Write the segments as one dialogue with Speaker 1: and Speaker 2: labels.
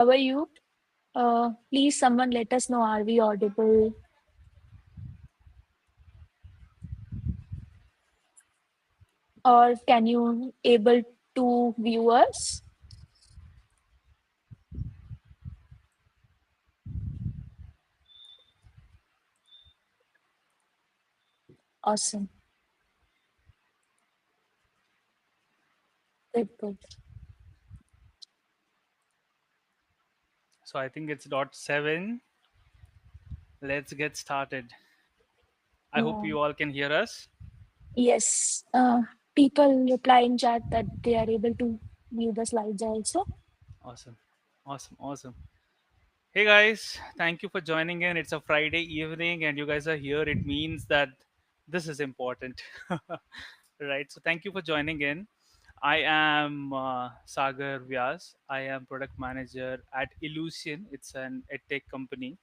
Speaker 1: How are you? Please, someone let us know. Are we audible? Or can you able to view us? Awesome. Good, good.
Speaker 2: So I think it's dot 7. Let's get started. I hope
Speaker 1: Yeah.
Speaker 2: you all can hear us.
Speaker 1: Yes. People reply in chat that they are able to view the slides also.
Speaker 2: Awesome. Awesome. Awesome. Hey guys, thank you for joining in. It's a Friday evening and you guys are here. It means that this is important. Right. So thank you for joining in. I am Sagar Vyas. I am product manager at Ellucian. It's an edtech company.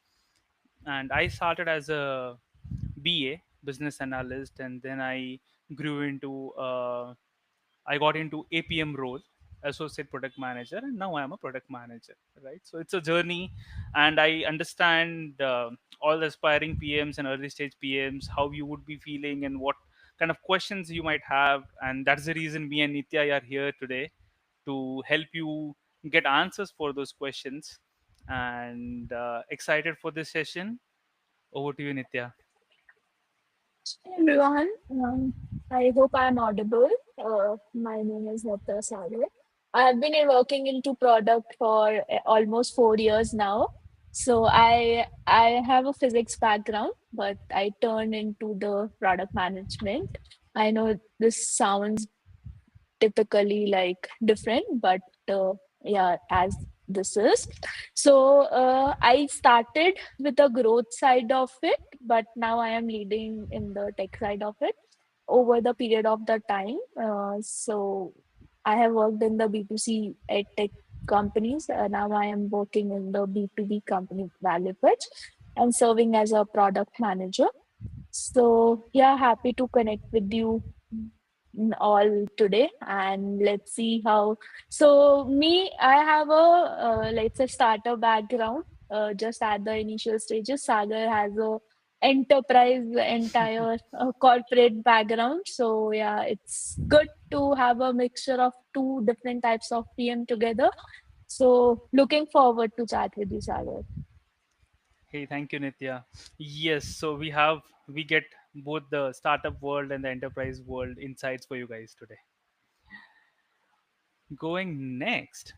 Speaker 2: And I started as a BA, business analyst, and then I grew into I got into APM role, associate product manager, and now I am a product manager. Right, so it's a journey, and I understand all the aspiring PMs and early stage PMs how you would be feeling and what kind of questions you might have, and that's the reason me and Nitya are here today to help you get answers for those questions. And excited for this session. Over to you, Nitya.
Speaker 1: Hey everyone, I hope I'm audible. My name is Nitya Sagar. I have been working into product for almost 4 years now. So I have a physics background, but I turned into the product management. I know this sounds typically like different, but yeah, as this is. So I started with the growth side of it, but now I am leading in the tech side of it over the period of the time. So I have worked in the B2C ed tech companies. Now I am working in the B2B company Valuepitch and serving as a product manager. So yeah, happy to connect with you all today, and let's see how. So me, I have a let's say starter background. Just at the initial stages, Sagar has a enterprise, entire corporate background. So yeah, it's good to have a mixture of two different types of PM together. So looking forward to chat with you, Sagar.
Speaker 2: Hey, thank you, Nitya. Yes, so we get both the startup world and the enterprise world insights for you guys today. Going next.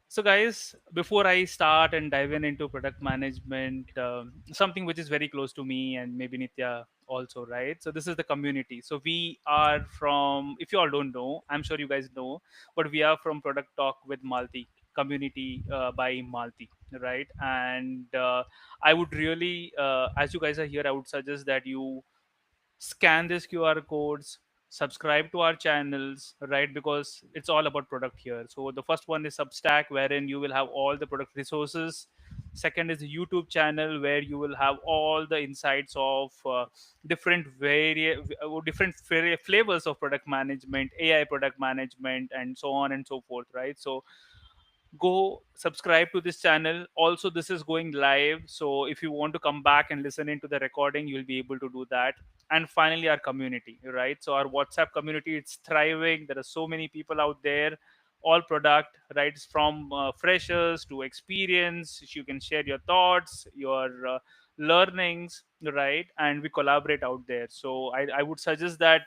Speaker 2: So, guys, before I start and dive into product management, something which is very close to me and maybe Nitya also, right? So, this is the community. So, we are from, if you all don't know, I'm sure you guys know, but we are from Product Talk with Malthi, community by Malthi, right? And I would really, as you guys are here, I would suggest that you scan these QR codes, subscribe to our channels, right? Because it's all about product here. So the first one is Substack, wherein you will have all the product resources. Second is the YouTube channel, where you will have all the insights of different flavors of product management, AI product management, and so on and so forth, right? So go subscribe to this channel. Also, this is going live, so if you want to come back and listen into the recording, you'll be able to do that. And finally, our community, right? So our WhatsApp community, it's thriving. There are so many people out there, all product, right? From freshers to experience. You can share your thoughts, your learnings, right? And we collaborate out there. So I would suggest that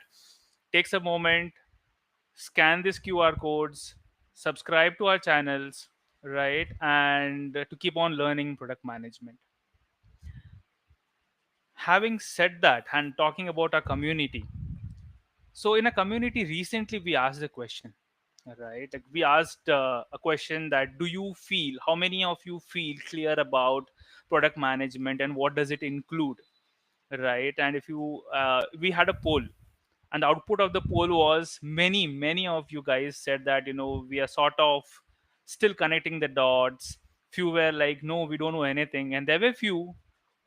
Speaker 2: takes a moment, scan these QR codes, subscribe to our channels, right? And to keep on learning product management. Having said that, and talking about our community, so in a community recently, we asked a question, right? Like we asked a question that do you feel, how many of you feel clear about product management and what does it include, right? And if you, we had a poll, and the output of the poll was many of you guys said that we are sort of still connecting the dots. Few were like, no, we don't know anything, and there were few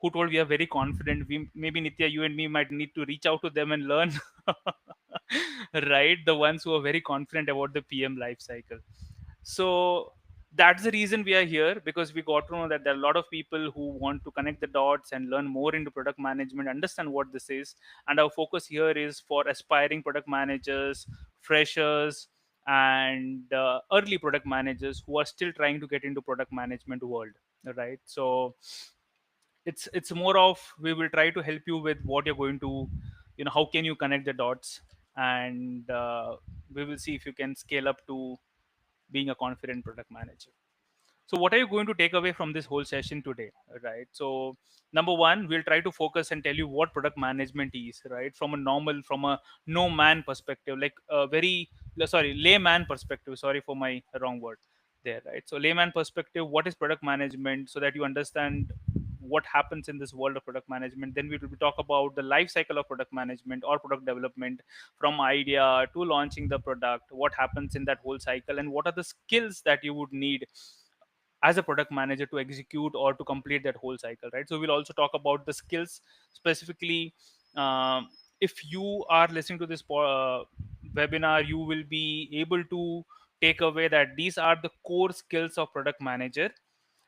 Speaker 2: who told we are very confident. We, maybe Nitya, you and me might need to reach out to them and learn. Right, the ones who are very confident about the PM life cycle. So That's the reason we are here, because we got to know that there are a lot of people who want to connect the dots and learn more into product management, understand what this is. And our focus here is for aspiring product managers, freshers, and early product managers who are still trying to get into product management world, right? So it's more of, we will try to help you with what you're going to, how can you connect the dots, and we will see if you can scale up to being a confident product manager. So, what are you going to take away from this whole session today, right? So, number one, we'll try to focus and tell you what product management is, right? From a no man perspective, like a very, sorry, layman perspective. Sorry for my wrong word there, right? So, layman perspective, what is product management, so that you understand what happens in this world of product management. Then we will talk about the life cycle of product management or product development, from idea to launching the product, what happens in that whole cycle, and what are the skills that you would need as a product manager to execute or to complete that whole cycle, right? So we'll also talk about the skills specifically. If you are listening to this webinar, you will be able to take away that these are the core skills of product manager.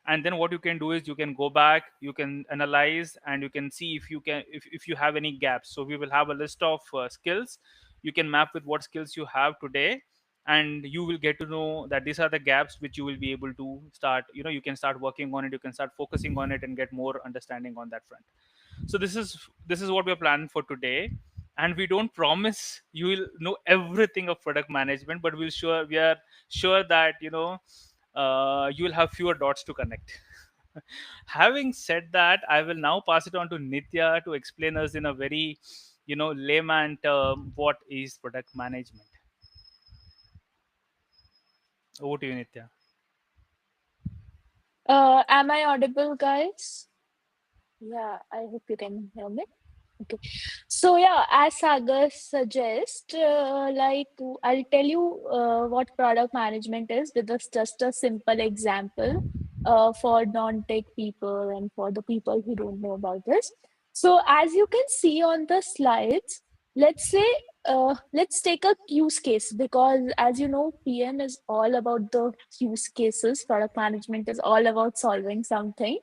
Speaker 2: And then what you can do is you can go back, you can analyze, and you can see if you have any gaps. So we will have a list of skills. You can map with what skills you have today, and you will get to know that these are the gaps which you will be able to start, you can start working on it, you can start focusing on it and get more understanding on that front. So this is what we're planning for today. And we don't promise you will know everything of product management, but we are sure that you will have fewer dots to connect. Having said that, I will now pass it on to Nitya to explain us in a very layman term what is product management. Over to you, Nitya.
Speaker 1: Am I audible, guys? Yeah, I hope you can hear me. Okay. So yeah, as Sagar suggests, I'll tell you what product management is with just a simple example for non-tech people and for the people who don't know about this. So as you can see on the slides, let's say let's take a use case, because as you know, PM is all about the use cases. Product management is all about solving something.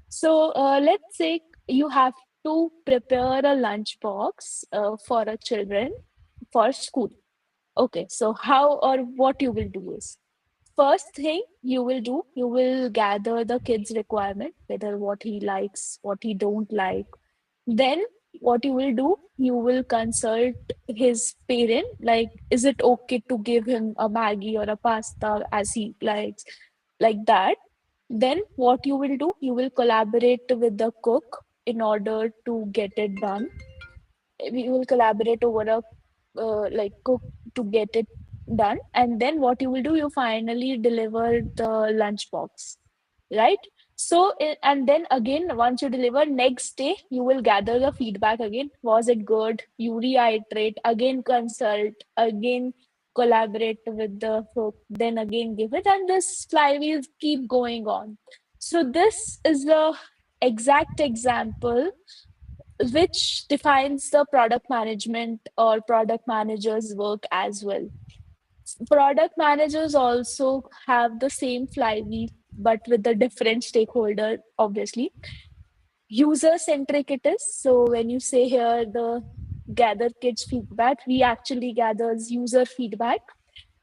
Speaker 1: So let's say you have to prepare a lunch box for a children for school. Okay, so how or what you will do is, first thing you will do, you will gather the kid's requirement, whether what he likes, what he don't like. Then what you will do, you will consult his parent, like, is it okay to give him a Maggie or a pasta as he likes, like that. Then what you will do, you will collaborate with the cook in order to get it done. We will collaborate over a cook to get it done. And then what you will do, you finally deliver the lunch box, right? So and then again, once you deliver, next day you will gather the feedback again. Was it good? You reiterate again, consult again, collaborate with the folk, then again give it, and this flywheels keep going on. So this is the exact example which defines the product management or product manager's work as well. Product managers also have the same flywheel, but with a different stakeholder, obviously. User centric it is. So when you say here the gather kids feedback, we actually gathers user feedback.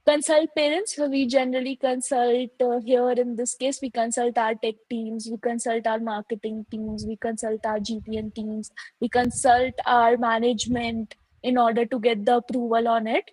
Speaker 1: Consult parents. So we generally consult here in this case, we consult our tech teams, we consult our marketing teams, we consult our GTN teams, we consult our management in order to get the approval on it.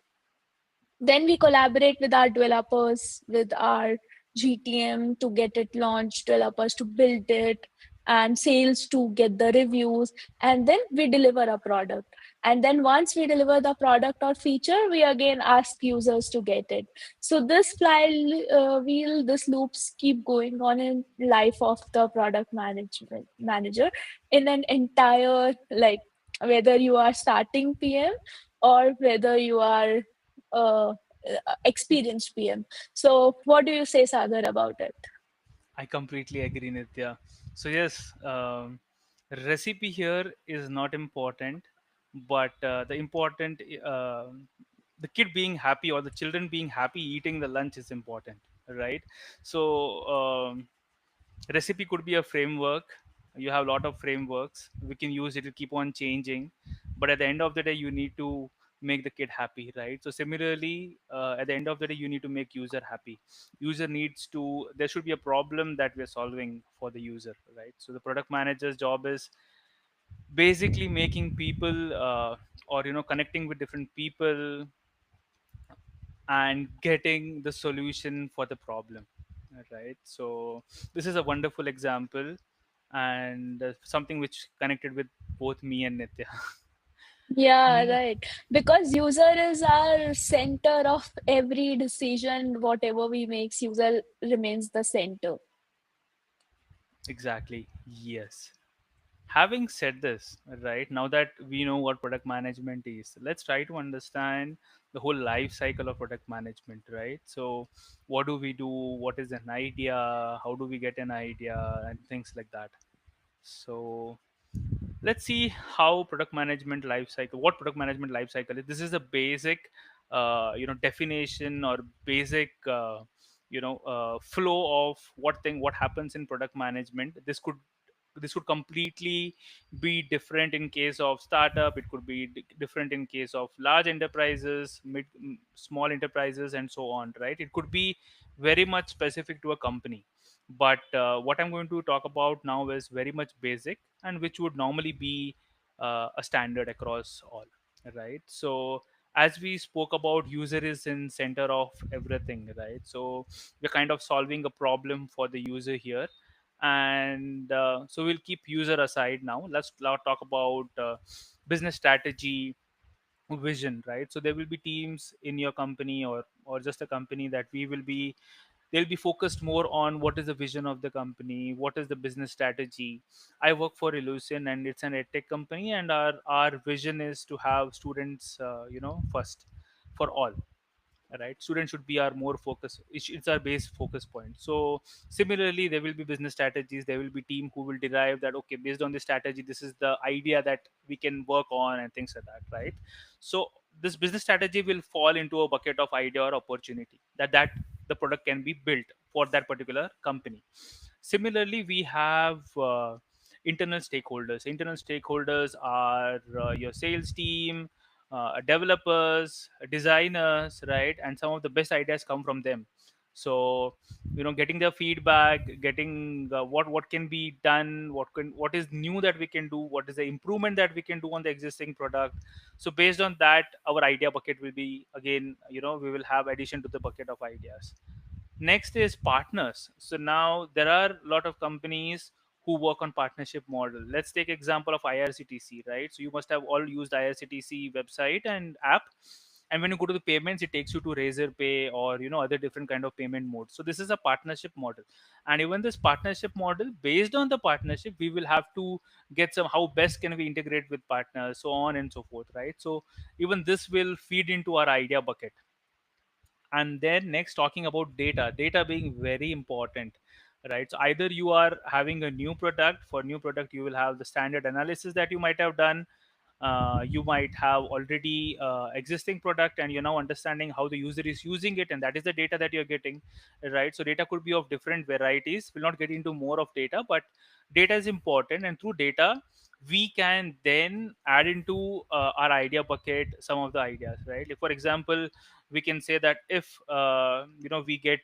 Speaker 1: Then we collaborate with our developers, with our GTM to get it launched, developers to build it, and sales to get the reviews. And then we deliver a product. And then once we deliver the product or feature, we again ask users to get it. So this flywheel, this loops keep going on in life of the product management manager in an entire, like, whether you are starting PM or whether you are uh, experienced PM. So, what do you say, Sagar, about it?
Speaker 2: I completely agree, Nitya. So yes, recipe here is not important, but the kid being happy or the children being happy eating the lunch is important. right? So recipe could be a framework. You have a lot of frameworks we can use, it will keep on changing, but at the end of the day you need to make the kid happy, right? So similarly, at the end of the day you need to make user happy. User needs to, there should be a problem that we're solving for the user, right? So the product manager's job is basically making people or connecting with different people and getting the solution for the problem, right? So this is a wonderful example, and something which connected with both me and Nitya.
Speaker 1: Yeah,
Speaker 2: Hmm.
Speaker 1: right. Because user is our center of every decision, whatever we makes, user remains the center.
Speaker 2: Exactly, yes. Having said this, right, now that we know what product management is, let's try to understand the whole life cycle of product management, right? So what do we do, what is an idea, how do we get an idea, and things like that. So let's see how product management life cycle, what product management life cycle is. This is a basic definition or basic flow of what happens in product management. This could completely be different in case of startup, it could be different in case of large enterprises, small enterprises, and so on, right? It could be very much specific to a company, but what I'm going to talk about now is very much basic, and which would normally be a standard across all, right? So as we spoke about, user is in center of everything, right? So we're kind of solving a problem for the user here, and so we'll keep user aside now. Let's now talk about business strategy, vision, right? So there will be teams in your company, or just a company, that we will be, they'll be focused more on what is the vision of the company, what is the business strategy. I work for Ellucian, and it's an edtech company, and our vision is to have students first for all, right? Students should be our more focus, it's our base focus point. So similarly, there will be business strategies, there will be team who will derive that, okay, based on this strategy, this is the idea that we can work on, and things like that, right? So this business strategy will fall into a bucket of idea or opportunity, that the product can be built for that particular company. Similarly, we have internal stakeholders. Internal stakeholders are your sales team, developers, designers, right? And some of the best ideas come from them. So getting their feedback, getting what can be done, what is new that we can do, what is the improvement that we can do on the existing product. So based on that, our idea bucket will be, again, we will have addition to the bucket of ideas. Next is partners. So now there are a lot of companies who work on partnership model. Let's take example of IRCTC, right? So you must have all used IRCTC website and app, and when you go to the payments, it takes you to Razor Pay, or other different kind of payment modes. So this is a partnership model, and even this partnership model, based on the partnership, we will have to get some, how best can we integrate with partners, so on and so forth, right? So even this will feed into our idea bucket. And then next, talking about data being very important, right? So either you are having a new product, for new product you will have the standard analysis that you might have done. You might have already existing product, and you're now understanding how the user is using it, and that is the data that you're getting, right? So data could be of different varieties. We'll not get into more of data, but data is important, and through data we can then add into our idea bucket some of the ideas, right? Like for example, we can say that if we get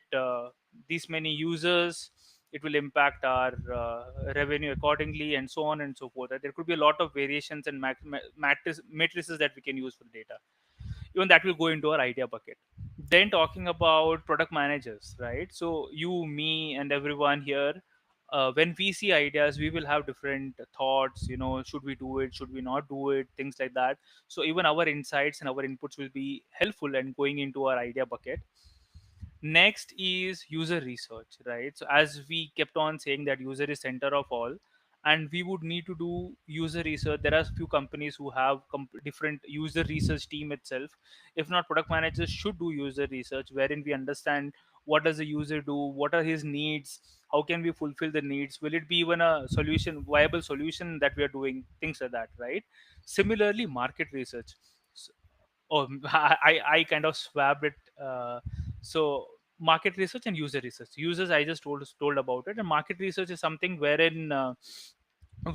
Speaker 2: these many users, it will impact our revenue accordingly, and so on and so forth. There could be a lot of variations and matrices that we can use for data. Even that will go into our idea bucket. Then talking about product managers, right? So you, me, and everyone here, when we see ideas, we will have different thoughts. Should we do it, should we not do it, things like that. So even our insights and our inputs will be helpful and going into our idea bucket. Next is user research, right? So as we kept on saying that user is center of all, and we would need to do user research. There are few companies who have different user research team itself. If not, product managers should do user research, wherein we understand what does the user do, what are his needs, how can we fulfill the needs, will it be even a solution, viable solution that we are doing, things like that, right? Similarly, market research. Oh, I kind of swabbed it. So market research and user research. Users, I just told about it, and market research is something wherein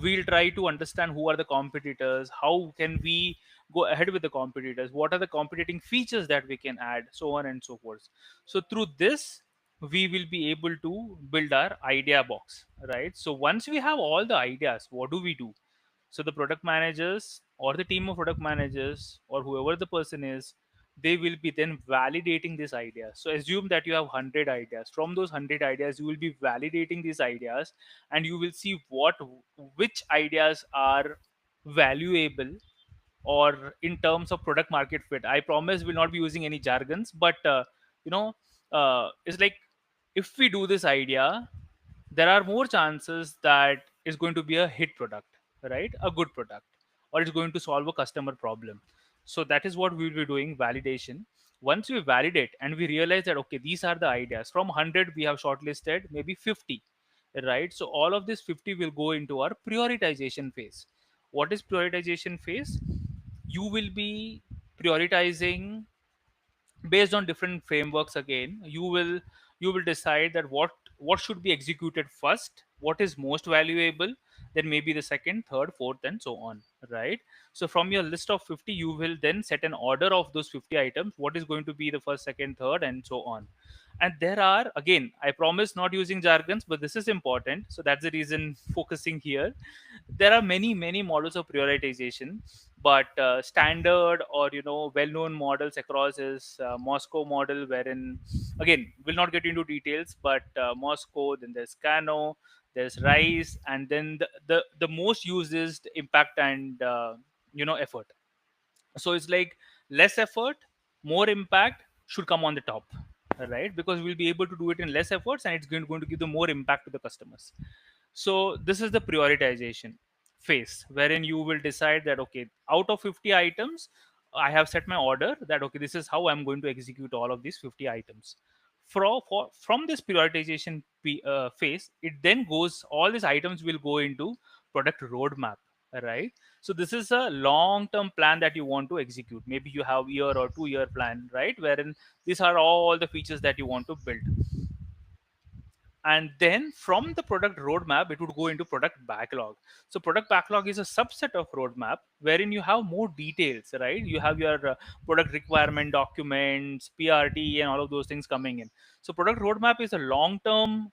Speaker 2: we'll try to understand who are the competitors, how can we go ahead with the competitors, what are the competing features that we can add, so on and so forth. So through this, we will be able to build our idea box, right? So once we have all the ideas, what do? So the product managers or the team of product managers or whoever the person is, they will be then validating this idea. So assume that you have 100 ideas. From those 100 ideas, you will be validating these ideas, and you will see which ideas are valuable, or in terms of product market fit. I promise we'll not be using any jargons, but you know it's like, if we do this idea, there are more chances that it's going to be a hit product, right? A good product, or it's going to solve a customer problem. So that is what we'll be doing, validation. Once we validate and we realize that okay, these are the ideas, from 100 we have shortlisted maybe 50, right? So all of this 50 will go into our prioritization phase. What is prioritization phase? You will be prioritizing based on different frameworks. Again, you will decide that what should be executed first, what is most valuable, then maybe the second, third, fourth, and so on, right? So from your list of 50, you will then set an order of those 50 items, what is going to be the first, second, third, and so on. And there are, again, I promise not using jargons, but this is important, so that's the reason focusing here. There are many models of prioritization, but standard or well-known models across is Moscow model, wherein, again, will not get into details, but Moscow, then there's Kano, there's Rice, and then the most used is impact and effort. So it's like, less effort, more impact should come on the top, right? Because we'll be able to do it in less efforts, and it's going to give the more impact to the customers. So this is the prioritization phase, wherein you will decide that okay, out of 50 items, I have set my order that okay, this is how I'm going to execute all of these 50 items. From this prioritization phase, it then goes, all these items will go into product roadmap, right? So this is a long term plan that you want to execute. Maybe you have year or 2 year plan, right, wherein these are all the features that you want to build. And then from the product roadmap, it would go into product backlog. So product backlog is a subset of roadmap, wherein you have more details, right? You have your product requirement documents, PRT, and all of those things coming in. So product roadmap is a long term,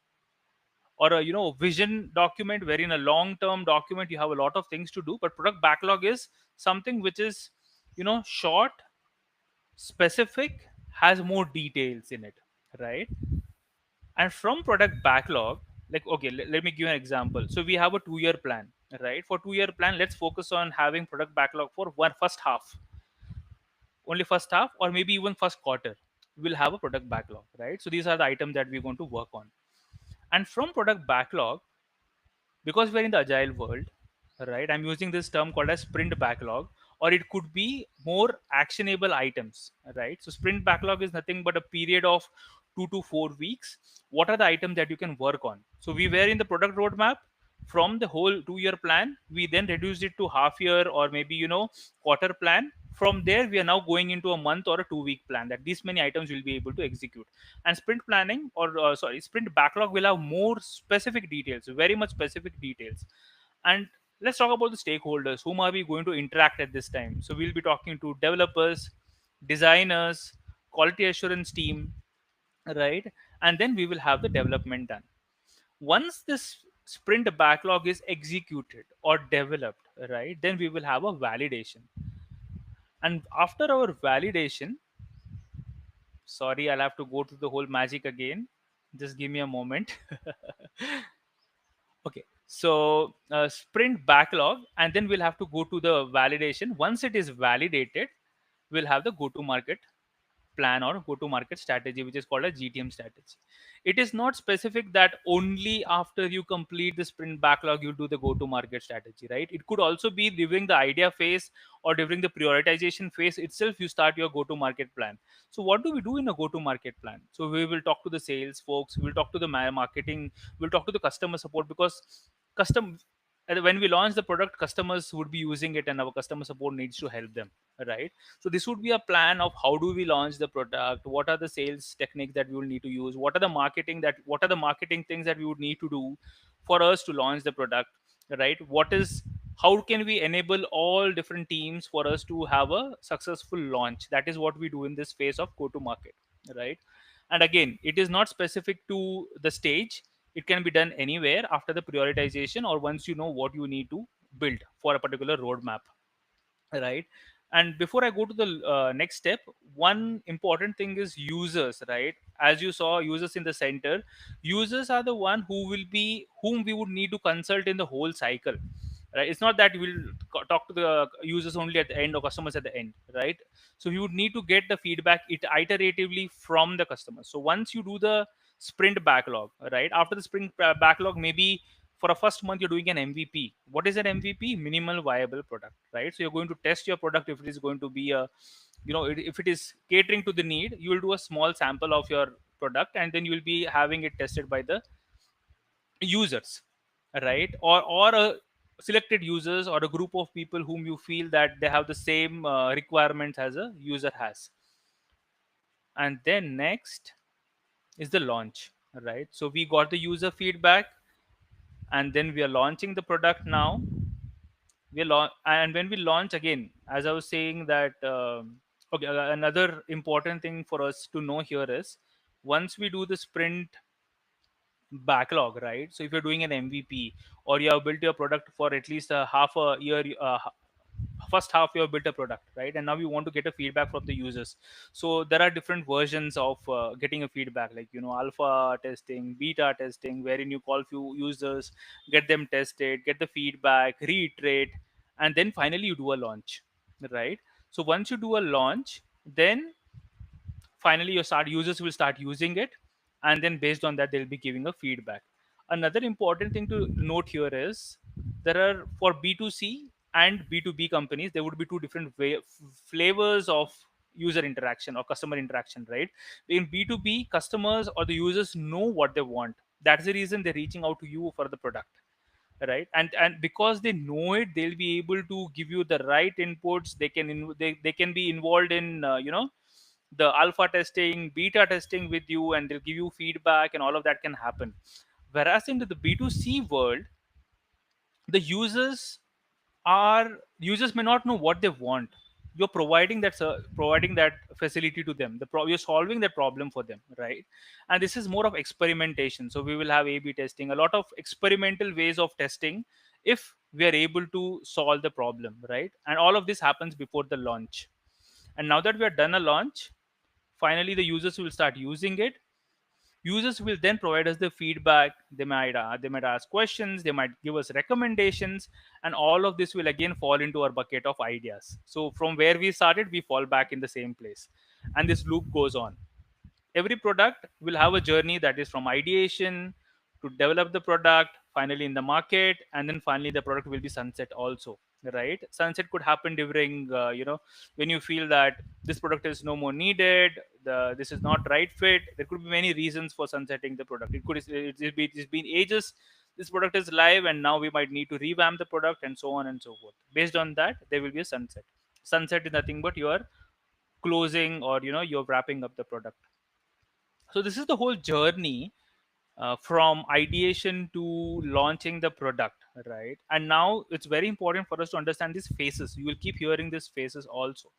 Speaker 2: or a vision document, wherein a long term document you have a lot of things to do. But product backlog is something which is short, specific, has more details in it, right? And from product backlog, like, okay, let me give you an example. So we have a 2 year plan, right? For 2 year plan, let's focus on having product backlog for one first half, only first half, or maybe even first quarter. We'll have a product backlog, right? So these are the items that we're going to work on. And from product backlog, because we're in the agile world, right, I'm using this term called as sprint backlog, or it could be more actionable items, right? So sprint backlog is nothing but a period of 2 to 4 weeks. What are the items that you can work on? So we were in the product roadmap. From the whole 2 year plan, we then reduced it to half year, or maybe quarter plan. From there, we are now going into a month or a 2 week plan, that these many items will be able to execute. And sprint planning, or sorry, sprint backlog will have more specific details, very much specific details. And let's talk about the stakeholders. Whom are we going to interact at this time? So we'll be talking to developers, designers, quality assurance team, right? And then we will have the development done. Once this sprint backlog is executed or developed, right, then we will have a validation. And after our validation, sorry, I'll have to go to the whole magic again, just give me a moment. Okay, so sprint backlog, and then we'll have to go to the validation. Once it is validated, we'll have the go to market plan or go to market strategy, which is called a GTM strategy. It is not specific that only after you complete the sprint backlog you do the go to market strategy, right? It could also be during the idea phase, or during the prioritization phase itself you start your go to market plan. So what do we do in a go to market plan? So we will talk to the sales folks, we'll talk to the marketing, we'll talk to the customer support, because custom when we launch the product, customers would be using it, and our customer support needs to help them, right? So this would be a plan of how do we launch the product, what are the sales techniques that we will need to use, what are the marketing things that we would need to do for us to launch the product, right? What is how can we enable all different teams for us to have a successful launch? That is what we do in this phase of go to market, right? And again, it is not specific to the stage. It can be done anywhere after the prioritization or once you know what you need to build for a particular roadmap, right? And before I go to the next step, one important thing is users, right? As you saw users in the center, users are the one whom we would need to consult in the whole cycle, right? It's not that we'll talk to the users only at the end or customers at the end, right? So you would need to get the feedback iteratively from the customer. So once you do the sprint backlog, right, after the sprint backlog, maybe for a first month you're doing an MVP. What is an MVP? Minimal viable product, right? So you're going to test your product. If it is going to be a, if it is catering to the need, you will do a small sample of your product and then you will be having it tested by the users, right? Or a selected users or a group of people whom you feel that they have the same requirements as a user has. And then next is the launch, right? So we got the user feedback and then we are launching the product now. And when we launch, again, as I was saying that okay, another important thing for us to know here is once we do the sprint backlog, right? So if you're doing an MVP or you have built your product for at least a half a year, first half you have built a product, right? And now you want to get a feedback from the users. So there are different versions of getting a feedback, like alpha testing, beta testing, wherein you call few users, get them tested, get the feedback, reiterate, and then finally you do a launch, right? So once you do a launch, then finally your start users will start using it, and then based on that they'll be giving a feedback. Another important thing to note here is there are, for B2C and B2B companies, there would be two different flavors of user interaction or customer interaction, right? In B2B, customers or the users know what they want. That's the reason they're reaching out to you for the product, right? And because they know it, they'll be able to give you the right inputs. They can be involved in the alpha testing, beta testing with you, and they'll give you feedback, and all of that can happen. Whereas into the B2C world, the users may not know what they want. You're providing that facility to them. You're solving that problem for them, right? And this is more of experimentation. So we will have A/B testing, a lot of experimental ways of testing, if we are able to solve the problem, right? And all of this happens before the launch. And now that we are done a launch, finally the users will start using it. Users will then provide us the feedback. They might ask questions, they might give us recommendations, and all of this will again fall into our bucket of ideas. So from where we started, we fall back in the same place, and this loop goes on. Every product will have a journey, that is from ideation to develop the product, finally in the market, and then finally the product will be sunset also, right? Sunset could happen during when you feel that this product is no more needed, this is not right fit. There could be many reasons for sunsetting the product. It's been ages, this product is live, and now we might need to revamp the product, and so on and so forth. Based on that, there will be a sunset. Sunset is nothing but you're closing, or you're wrapping up the product. So this is the whole journey, from ideation to launching the product, right? And now it's very important for us to understand these phases. You will keep hearing these phases also.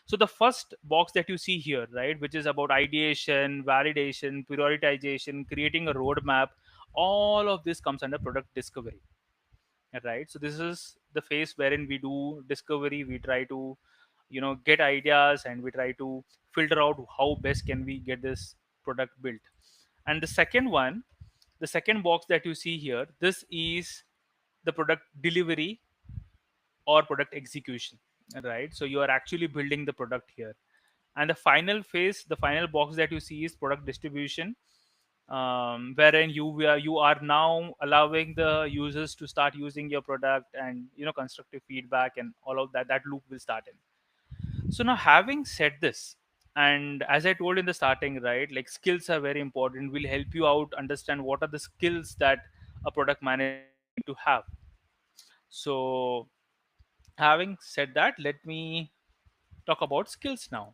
Speaker 2: So the first box that you see here, right, which is about ideation, validation, prioritization, creating a roadmap, all of this comes under product discovery, right? So this is the phase wherein we do discovery. We try to get ideas, and we try to filter out how best can we get this product built. And the second box that you see here, this is the product delivery or product execution, right? So you are actually building the product here. And the final phase, the final box that you see, is product distribution, wherein you are now allowing the users to start using your product, and constructive feedback and all of that loop will start in. So now, having said this, and as I told in the starting, right, like skills are very important. Will help you out understand what are the skills that a product manager would need to have. So having said that, let me talk about skills now.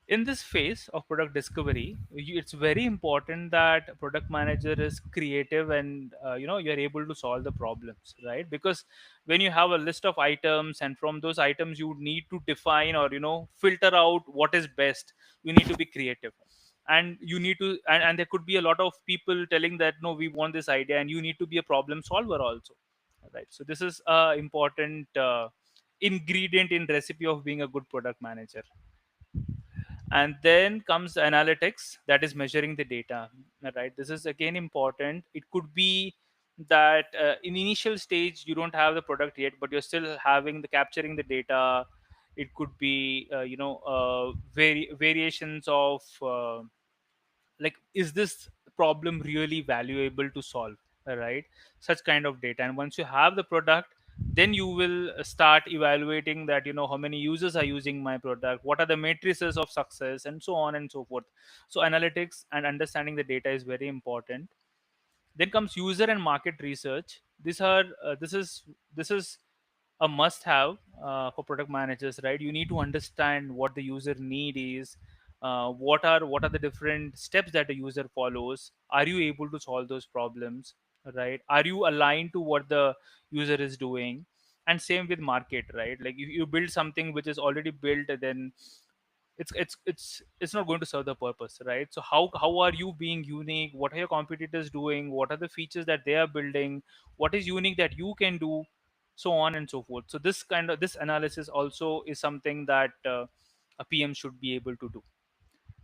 Speaker 2: In this phase of product discovery, it's very important that product manager is creative and you're able to solve the problems, right? Because when you have a list of items, and from those items you need to define or filter out what is best, you need to be creative. And you need to, and there could be a lot of people telling that no, we want this idea, and you need to be a problem solver also, right? So this is a important ingredient in recipe of being a good product manager. And then comes analytics, that is measuring the data, right? This is again important. It could be that in initial stage you don't have the product yet, but you're still having the capturing the data. It could be variations of like, is this problem really valuable to solve, right? Such kind of data. And once you have the product, then you will start evaluating that, how many users are using my product, what are the matrices of success, and so on and so forth. So analytics and understanding the data is very important. Then comes user and market research. These are this is a must have for product managers, right? You need to understand what the user need is. What are the different steps that the user follows? Are you able to solve those problems, right? Are you aligned to what the user is doing? And same with market, right? Like if you build something which is already built, then it's not going to serve the purpose, right? So how are you being unique? What are your competitors doing? What are the features that they are building? What is unique that you can do? So on and so forth. So this analysis also is something that a PM should be able to do.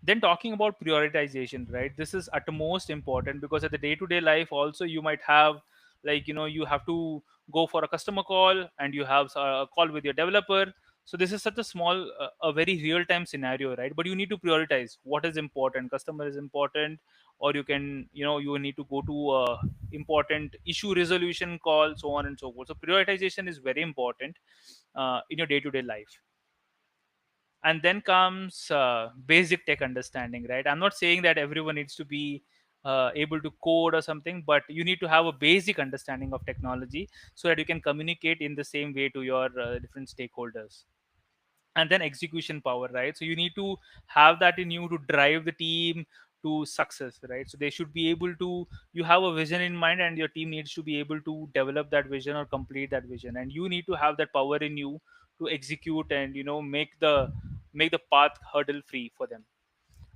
Speaker 2: Then talking about prioritization, right? This is utmost important, because at the day to day life also you might have, like, you have to go for a customer call, and you have a call with your developer. So this is such a small a very real time scenario, right? But you need to prioritize what is important. Customer is important, or you need to go to a important issue resolution call, so on and so forth. So prioritization is very important in your day to day life. And then comes basic tech understanding, right? I'm not saying that everyone needs to be able to code or something, but you need to have a basic understanding of technology, so that you can communicate in the same way to your different stakeholders. And then execution power, right? So you need to have that in you to drive the team to success, right? So they should be able to, you have a vision in mind, and your team needs to be able to develop that vision or complete that vision, and you need to have that power in you to execute and make the path hurdle free for them.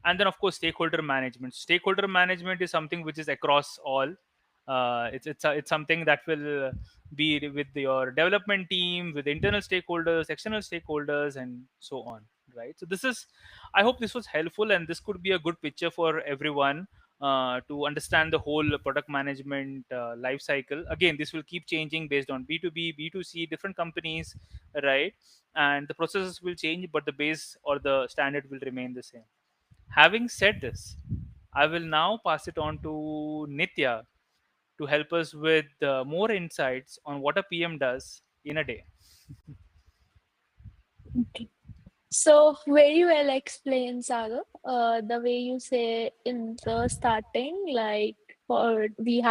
Speaker 2: And then of course stakeholder management is something which is across all. It's something that will be with your development team, with internal stakeholders, external stakeholders, and so on, right? So this is, I hope this was helpful, and this could be a good picture for everyone to understand the whole product management life cycle. Again, this will keep changing based on B2B, B2C, different companies, right? And the processes will change, but the base or the standard will remain the same. Having said this, I will now pass it on to Nitya to help us with more insights on what a PM does in a day.
Speaker 1: Okay. So very well explained, Saga. The way you say in the starting, like for we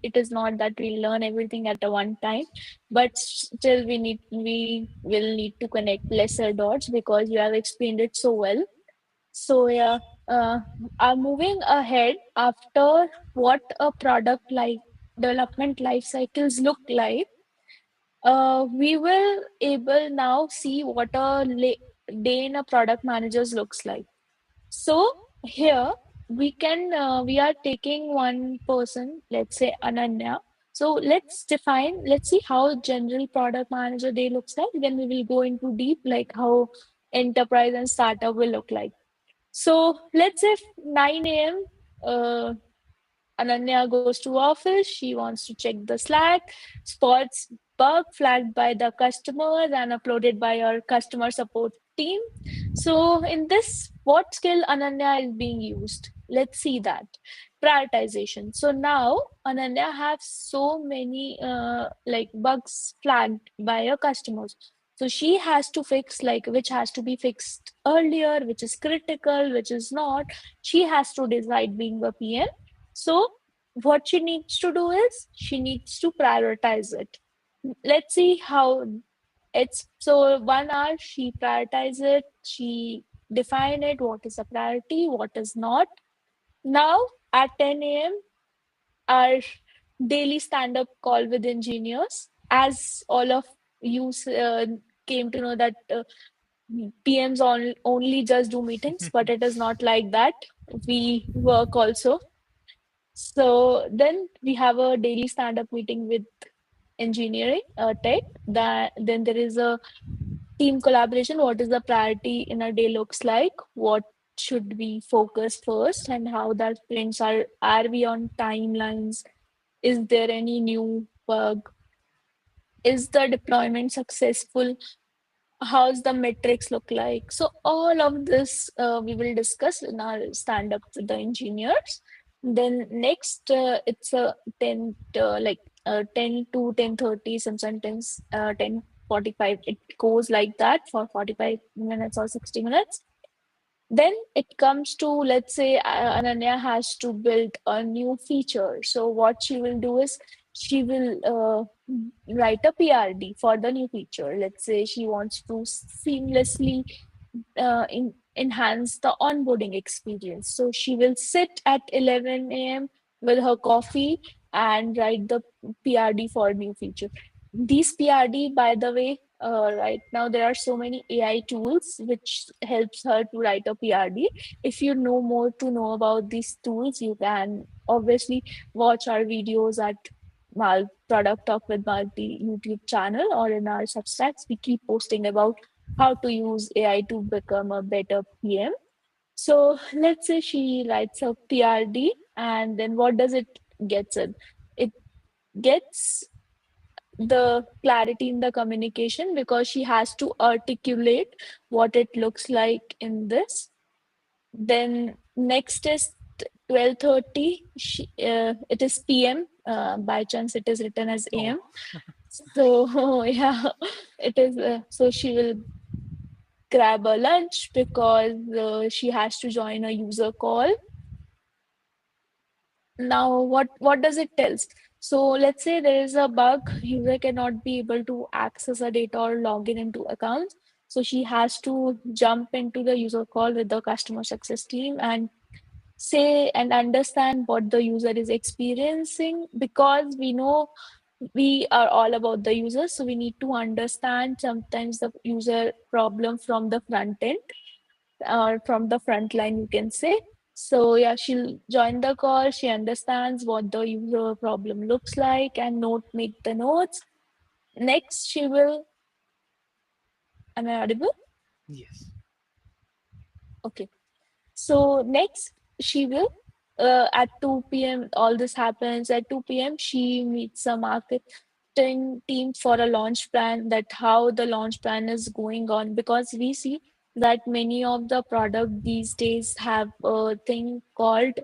Speaker 1: it is not that we learn everything at a one time, but still we will need to connect lesser dots because you have explained it so well. So yeah, uh, I'm moving ahead after what a product like development life cycles look like. We will able now see what a day in a product manager's looks like. So here we are taking one person, let's say Ananya. So let's see how general product manager day looks like. Then we will go into deep, like how enterprise and startup will look like. So let's say 9 a.m. Ananya goes to office. She wants to check the Slack, spots bug flagged by the customer and uploaded by our customer support team. So in this, what skill Ananya is being used? Let's see that. Prioritization. So now Ananya has so many like bugs flagged by her customers. So she has to fix like which has to be fixed earlier, which is critical, which is not. She has to decide being a PM. So what she needs to do is she needs to prioritize it. Let's see how. It's so 1 hour she prioritize it, she define it, what is a priority, what is not. Now at 10 a.m., our daily stand-up call with engineers, as all of you came to know that PMs only just do meetings, but it is not like that. We work also. So then we have a daily stand-up meeting with engineering, tech. That then there is a team collaboration. What is the priority in a day looks like? What should we focus first, and how that sprints are we on timelines? Is there any new bug? Is the deployment successful? How's the metrics look like? So all of this we will discuss in our stand up with the engineers. Then next it's a 10 10 to 10:30, sometimes 10:45. It goes like that for 45 minutes or 60 minutes. Then it comes to, let's say, Ananya has to build a new feature. So what she will do is she will write a PRD for the new feature. Let's say she wants to seamlessly enhance the onboarding experience. So she will sit at 11 a.m. with her coffee and write the PRD for new feature. These PRD, by the way, right now there are so many AI tools which helps her to write a PRD. If you know more to know about these tools, you can obviously watch our videos at Product Talk with Malthi YouTube channel or in our Substacks. We keep posting about how to use AI to become a better PM. So let's say she writes a PRD, and then what does it gets in? It gets the clarity in the communication because she has to articulate what it looks like in this. Then next is 12:30. It is PM. By chance, it is written as
Speaker 2: Oh,
Speaker 1: AM. So yeah, it is. So she will grab a lunch because she has to join a user call. Now, what does it tells? So let's say there is a bug, user cannot be able to access a data or log in into accounts. So she has to jump into the user call with the customer success team and say and understand what the user is experiencing, because we know we are all about the user, so we need to understand sometimes the user problem from the front end or from the front line, you can say. So yeah, she'll join the call. She understands what the user problem looks like and make the notes. Next, she will. Am I audible?
Speaker 2: yes.
Speaker 1: Okay. So next, she will at 2 p.m. All this happens at 2 p.m. She meets a marketing team for a launch plan. That how the launch plan is going on, because we see that many of the product these days have a thing called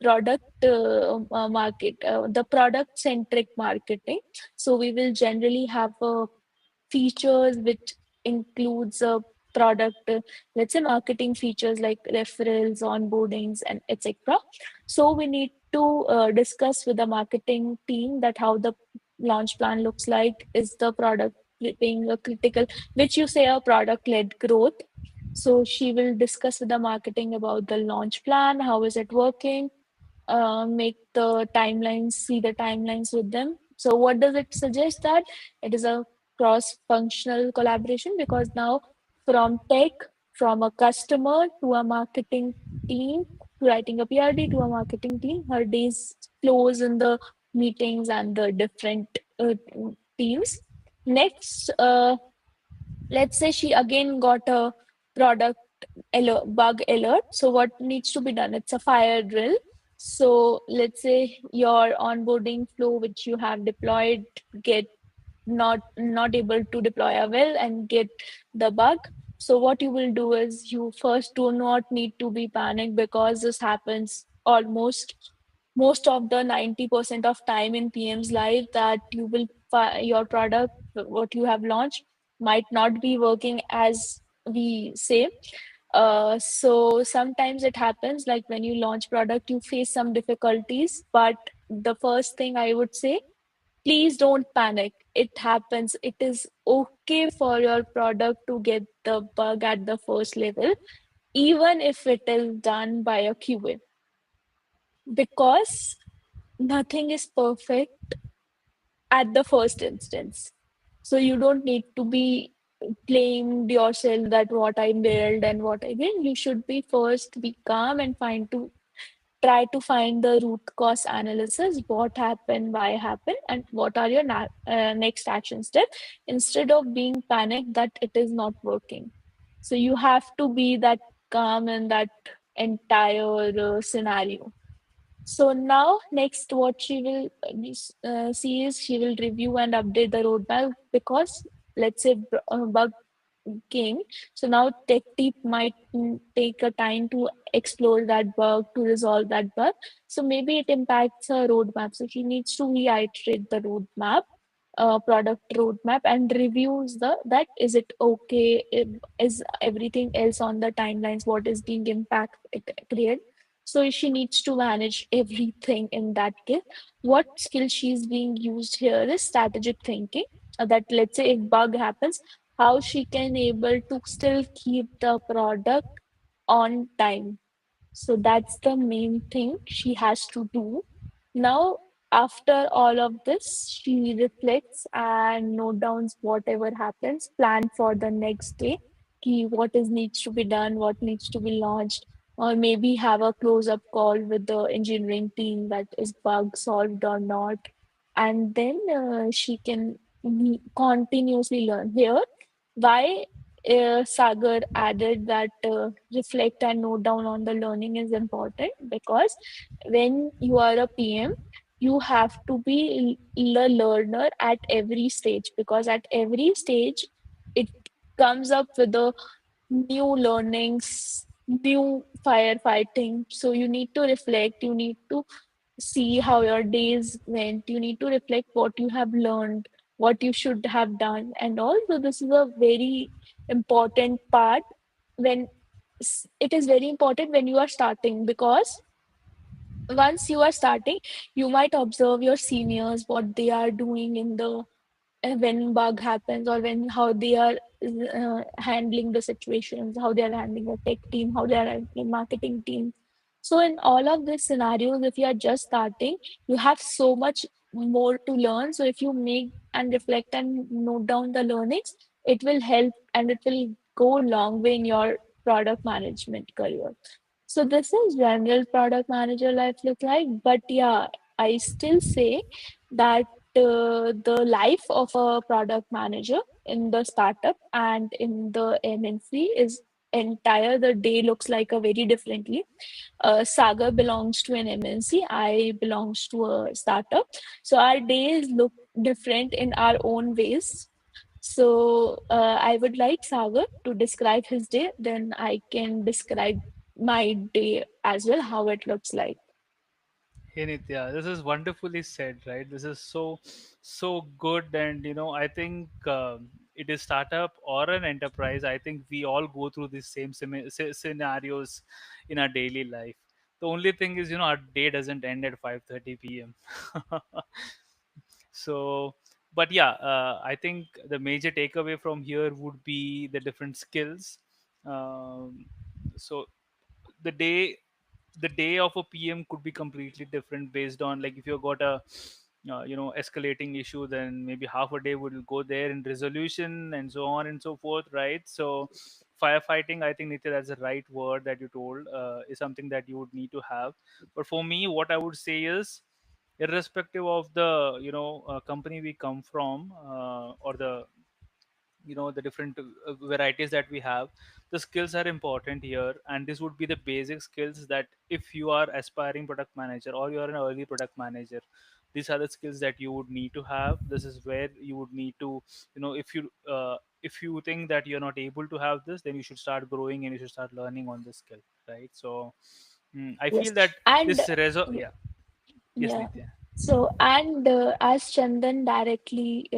Speaker 1: product the product centric marketing. So we will generally have a features which includes a product, let's say marketing features like referrals, onboardings, and etc. So we need to discuss with the marketing team that how the launch plan looks like. Is the product being a critical, which you say a product led growth? So she will discuss with the marketing about the launch plan, how is it working, make the timelines, see the timelines with them. So, what does it suggest? That it is a cross functional collaboration, because now from tech, from a customer to a marketing team, to writing a PRD to a marketing team, her days flows in the meetings and the different teams. Next, let's say she again got a product bug alert. So what needs to be done? It's a fire drill. So let's say your onboarding flow, which you have deployed, get not able to deploy well and get the bug. So what you will do is you first do not need to be panicked, because this happens almost most of the 90% of time in PM's life, that you will your product, what you have launched, might not be working as we say. So sometimes it happens like when you launch product, you face some difficulties. But the first thing I would say, Please don't panic. It happens. It is okay for your product to get the bug at the first level, even if it is done by a QA, because nothing is perfect at the first instance. So you don't need to be blamed yourself that what I built and what I did. You should be first be calm and try to find the root cause analysis, what happened, why happened, and what are your next action steps, instead of being panicked that it is not working. So you have to be that calm in that entire scenario. So now, next, what she will see is she will review and update the roadmap, because let's say bug came. So now tech team might take a time to explore that bug, to resolve that bug. So maybe it impacts her roadmap. So she needs to reiterate the roadmap, product roadmap, and reviews the that is it okay? Is everything else on the timelines? What is being impact it create? So she needs to manage everything in that case. What skill she's being used here is strategic thinking. That let's say if bug happens, how she can able to still keep the product on time. So that's the main thing she has to do. Now, after all of this, she reflects and note down whatever happens, plan for the next day, what is needs to be done, what needs to be launched, or maybe have a close-up call with the engineering team that is bug solved or not. And then she can continuously learn. Here, why Sagar added that reflect and note down on the learning is important, because when you are a PM, you have to be a learner at every stage, because at every stage it comes up with the new learnings, new firefighting. So you need to reflect, you need to see how your days went. You need to reflect what you have learned, what you should have done, and all. So this is a very important part when it is very important when you are starting, because once you are starting, you might observe your seniors, what they are doing in the when bug happens, or when how they are handling the situations, how they are handling the tech team, how they are handling marketing team. So in all of these scenarios, if you are just starting, you have so much more to learn. So if you make and reflect and note down the learnings, it will help and it will go a long way in your product management career. So this is general product manager life look like. But yeah, I still say that the life of a product manager in the startup and in the MNC is entire. The day looks like a very differently. Saga belongs to an MNC. I belongs to a startup. So our days look different in our own ways. So I would like Sagar to describe his day, then I can describe my day as well, how it looks like.
Speaker 2: Hey Nitya, this is wonderfully said, right? This is so good, and I think it is startup or an enterprise. I think we all go through these same scenarios in our daily life. The only thing is, our day doesn't end at 5:30 p.m. So, but yeah, I think the major takeaway from here would be the different skills. Um, so the day of a PM could be completely different based on, like, if you've got a escalating issue, then maybe half a day will go there in resolution and so on and so forth, right? So firefighting, I think, Nitya, that's the right word that you told, is something that you would need to have. But for me, what I would say is, irrespective of the company we come from, or the different varieties that we have, the skills are important here, and this would be the basic skills that if you are aspiring product manager or you are an early product manager, these are the skills that you would need to have. This is where you would need to, if you think that you're not able to have this, then you should start growing and you should start learning on this skill, right? So I
Speaker 1: Yes.
Speaker 2: feel that
Speaker 1: And
Speaker 2: this yeah. Yes,
Speaker 1: yeah.
Speaker 2: Nitya.
Speaker 1: So, and as Chandan directly,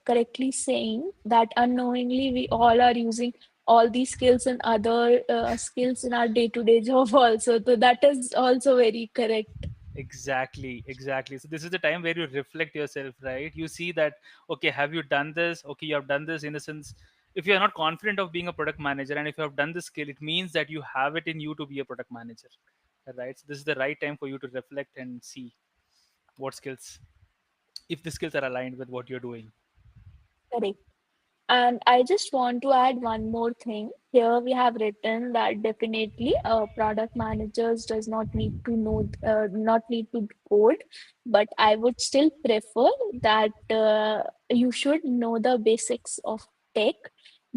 Speaker 1: correctly saying that unknowingly we all are using all these skills and other skills in our day-to-day job also. So that is also very correct.
Speaker 2: Exactly, exactly. So this is the time where you reflect yourself, right? You see that, okay, have you done this? Okay, you have done this. In a sense, if you are not confident of being a product manager, and if you have done this skill, it means that you have it in you to be a product manager, right? So this is the right time for you to reflect and see what skills, if the skills are aligned with what you're doing.
Speaker 1: Correct. And I just want to add one more thing. Here we have written that definitely product managers does not need to know, not need to code, but I would still prefer that you should know the basics of tech,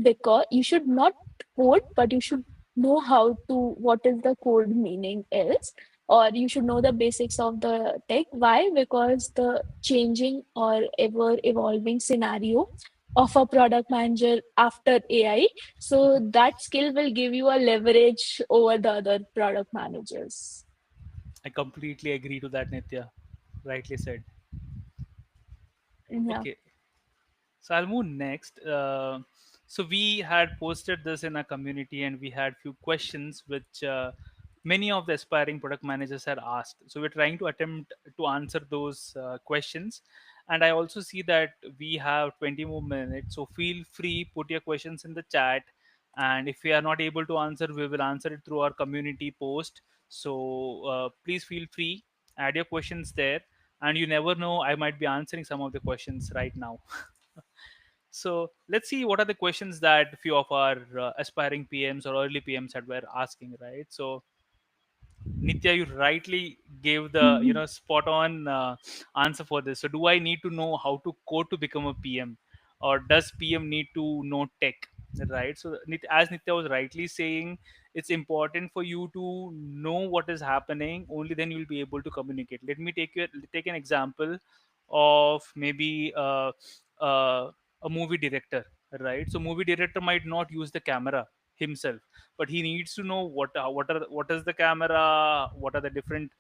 Speaker 1: because you should not code, but you should know how to, what is the code meaning is, or you should know the basics of the tech. Why? Because the changing or ever evolving scenario of a product manager after AI. So that skill will give you a leverage over the other product managers.
Speaker 2: I completely agree to that, Nitya. Rightly said.
Speaker 1: Yeah,
Speaker 2: Okay, so I'll move next. So we had posted this in our community, and we had few questions which many of the aspiring product managers had asked. So we're trying to attempt to answer those questions. And I also see that we have 20 more minutes. So feel free, put your questions in the chat. And if we are not able to answer, we will answer it through our community post. So please feel free, add your questions there. And you never know, I might be answering some of the questions right now. So let's see what are the questions that few of our aspiring PMs or early PMs had were asking, right? So Nitya, you rightly gave the spot on answer for this. So do I need to know how to code to become a PM, or does PM need to know tech, right? So as Nitya was rightly saying, it's important for you to know what is happening. Only then you'll be able to communicate. Let me take an example of maybe a movie director, right? So movie director might not use the camera himself, but he needs to know what is the camera, what are the different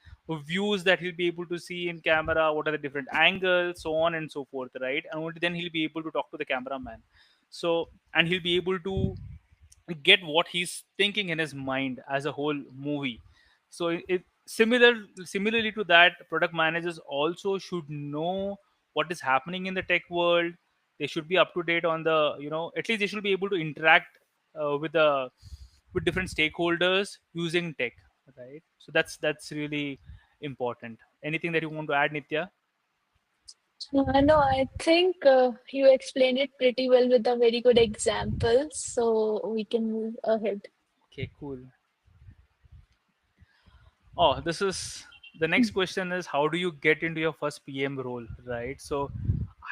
Speaker 2: views that he'll be able to see in camera, what are the different angles, so on and so forth, right? And only then he'll be able to talk to the cameraman. So, and he'll be able to get what he's thinking in his mind as a whole movie. So similarly to that, product managers also should know what is happening in the tech world. They should be up to date on the, at least they should be able to interact with different stakeholders using tech, right? So that's really important. Anything that you want to add, Nitya?
Speaker 1: no, I think you explained it pretty well with a very good example, so we can move ahead.
Speaker 2: Okay, cool. Oh, this is the next question is, how do you get into your first PM role, right? So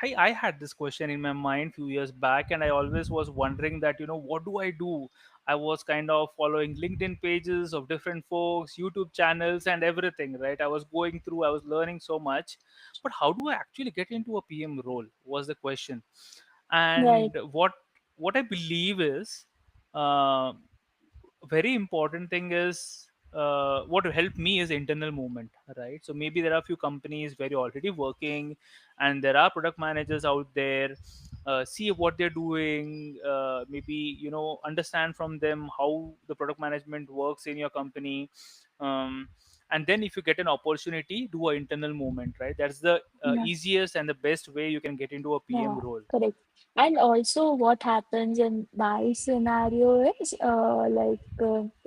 Speaker 2: I had this question in my mind few years back, and I always was wondering that, what do I do? I was kind of following LinkedIn pages of different folks, YouTube channels, and everything, right? I was going through, I was learning so much, but how do I actually get into a PM role was the question.
Speaker 1: Right.
Speaker 2: And what I believe is, uh, very important thing is, what will help me is internal movement, right? So maybe there are a few companies where you're already working, and there are product managers out there. See what they're doing, maybe understand from them how the product management works in your company. And then if you get an opportunity, do a internal movement, right? That's the easiest and the best way you can get into a PM
Speaker 1: Yeah,
Speaker 2: role.
Speaker 1: correct. And also, what happens in my scenario is,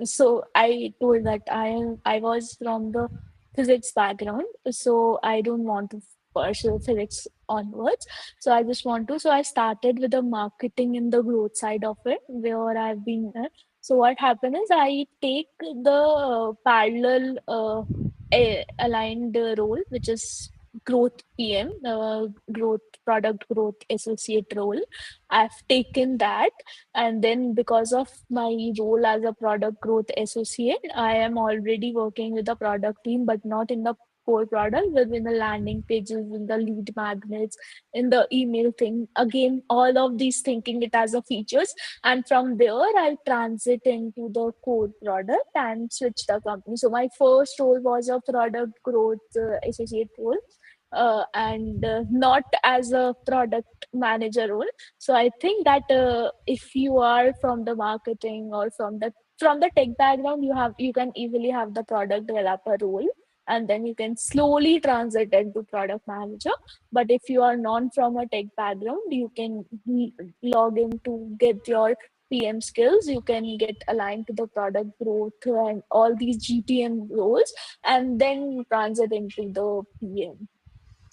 Speaker 1: so I told that I was from the physics background, so I don't want to pursue physics onwards. So I just want to. So I started with the marketing and the growth side of it, where I've been. So what happened is I take the parallel aligned role, which is growth PM, growth product growth associate role. I've taken that, and then because of my role as a product growth associate, I am already working with the product team, but not in the core product, within the landing pages, in the lead magnets, in the email thing. Again, all of these thinking it as a features, and from there I'll transit into the core product and switch the company. So my first role was a product growth associate role, and not as a product manager role. So I think that if you are from the marketing or from the tech background, you can easily have the product developer role. and then you can slowly transit into product manager. But if you are non from a tech background, you can log in to get your PM skills. You can get aligned to the product growth and all these GTM roles, and then transit into the PM.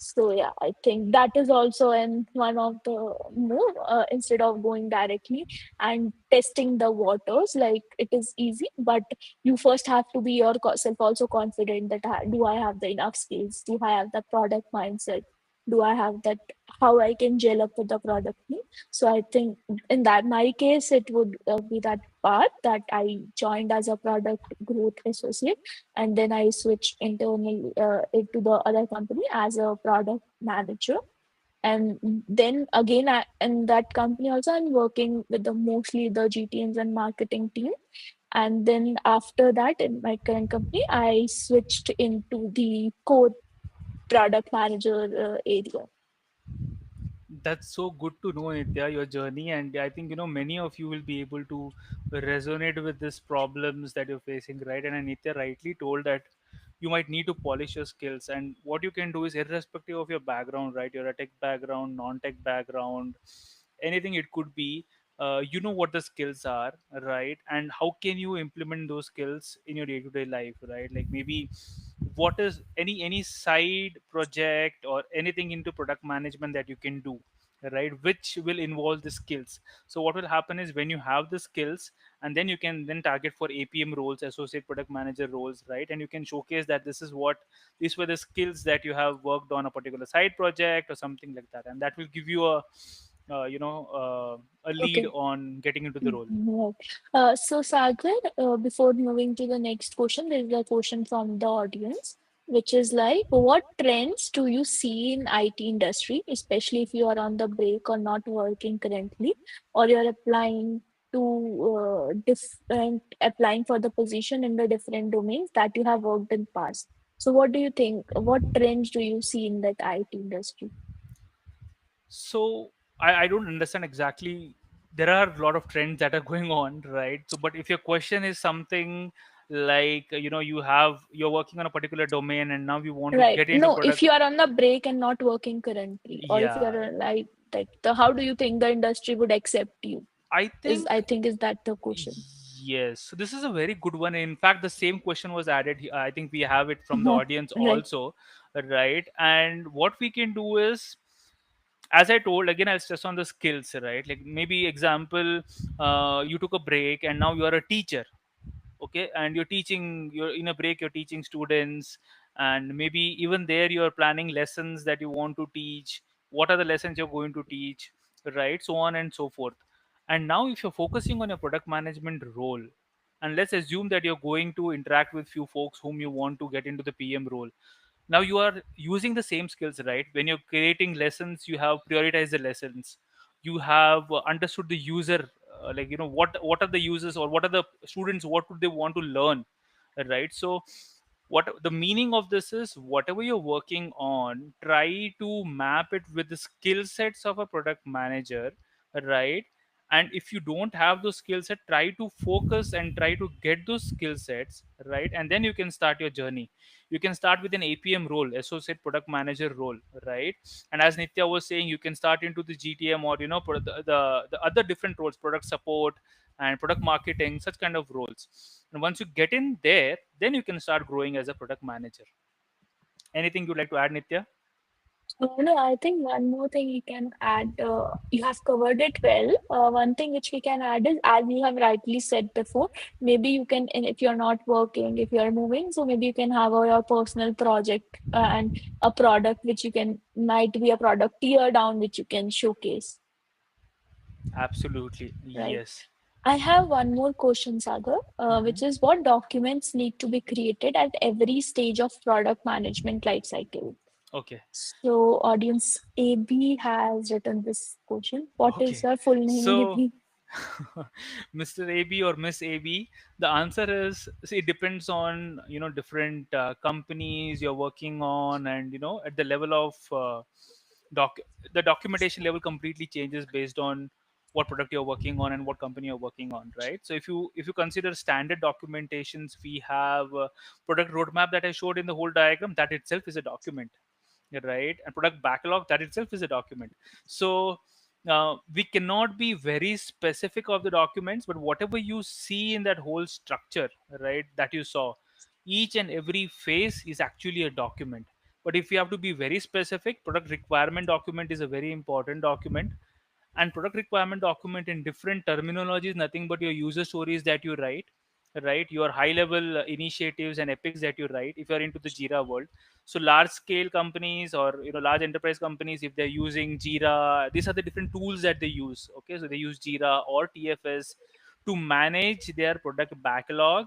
Speaker 1: So yeah, I think that is also in one of the more instead of going directly and testing the waters, like it is easy, but you first have to be yourself also confident that do I have the enough skills? Do I have the product mindset? Do I have that? How I can gel up with the product team? So I think in that my case, it would be that path that I joined as a product growth associate, and then I switched internally into the other company as a product manager. And then again, in that company also, I'm working with the mostly the GTMs and marketing team. And then after that, in my current company, I switched into the core product manager area.
Speaker 2: That's so good to know, Nitya, your journey. And I think, many of you will be able to resonate with these problems that you're facing, right? And Nitya rightly told that you might need to polish your skills. And what you can do is, irrespective of your background, right? You're a tech background, non tech background, anything it could be, you know what the skills are, right? And how can you implement those skills in your day to day life, right? Like maybe what is any side project or anything into product management that you can do, right, which will involve the skills. So what will happen is when you have the skills, and then you can then target for APM roles, associate product manager roles, right, and you can showcase that these were the skills that you have worked on a particular side project or something like that, and that will give you a lead
Speaker 1: Okay.
Speaker 2: on getting into the role.
Speaker 1: Right. So, Sagar, before moving to the next question, there is a question from the audience, which is like, what trends do you see in IT industry, especially if you are on the break or not working currently, or you're applying for the position in the different domains that you have worked in past. So, what do you think? What trends do you see in that IT industry?
Speaker 2: So I don't understand exactly. There are a lot of trends that are going on, right? So, but if your question is something like you're working on a particular domain and now you want to
Speaker 1: Right.
Speaker 2: get into
Speaker 1: No, if
Speaker 2: product,
Speaker 1: you are on the break and not working currently, or if you
Speaker 2: yeah,
Speaker 1: are like that, how do you think the industry would accept you?
Speaker 2: I
Speaker 1: Is
Speaker 2: think
Speaker 1: I think is that the question?
Speaker 2: yes. So this is a very good one. In fact, the same question was added. I think we have it from the
Speaker 1: Uh-huh.
Speaker 2: audience
Speaker 1: Right.
Speaker 2: also, right? And what we can do is, as I told again, I'll stress on the skills, right? Like maybe example, you took a break and now you are a teacher, okay, and you're in a break, you're teaching students, and maybe even there you're planning lessons that you want to teach. What are the lessons you're going to teach, right? So on and so forth. And now if you're focusing on your product management role, and let's assume that you're going to interact with few folks whom you want to get into the PM role, now you are using the same skills, right? When you're creating lessons, you have prioritized the lessons, you have understood the user, like what are the users or what are the students, what would they want to learn, right? So what the meaning of this is, whatever you're working on, try to map it with the skill sets of a product manager, right? And if you don't have those skill set, try to focus and try to get those skill sets, right? And then you can start your journey. You can start with an APM role, associate product manager role, right? And as Nitya was saying, you can start into the GTM or the other different roles, product support and product marketing, such kind of roles. And once you get in there, then you can start growing as a product manager. Anything you'd like to add, Nitya?
Speaker 1: No, I think one more thing you can add. You have covered it well. One thing which we can add is, as you have rightly said before, maybe you can, and if you're not working, if you're moving, so maybe you can have your personal project and a product which you can might be a product tear down which you can showcase,
Speaker 2: Absolutely,
Speaker 1: right?
Speaker 2: yes.
Speaker 1: I have one more question, Sagar, which
Speaker 2: Mhm.
Speaker 1: is what documents need to be created at every stage of product management lifecycle?
Speaker 2: Okay.
Speaker 1: So, audience AB has written this question. What is
Speaker 2: Okay.
Speaker 1: your full name,
Speaker 2: So,
Speaker 1: AB?
Speaker 2: Mr. AB or Miss AB, the answer is, see, it depends on different companies you're working on, and at the level of doc the documentation level completely changes based on what product you're working on and what company you're working on, right? So if you consider standard documentations, we have product roadmap that I showed in the whole diagram, that itself is a document, right? And product backlog, that itself is a document. So we cannot be very specific of the documents, but whatever you see in that whole structure, right, that you saw, each and every phase is actually a document. But if you have to be very specific, product requirement document is a very important document. And product requirement document in different terminology is nothing but your user stories that you write, right? Your high level initiatives and epics that you write, if you're into the Jira world. So large scale companies, or large enterprise companies, if they're using Jira, these are the different tools that they use. Okay, so they use Jira or TFS to manage their product backlog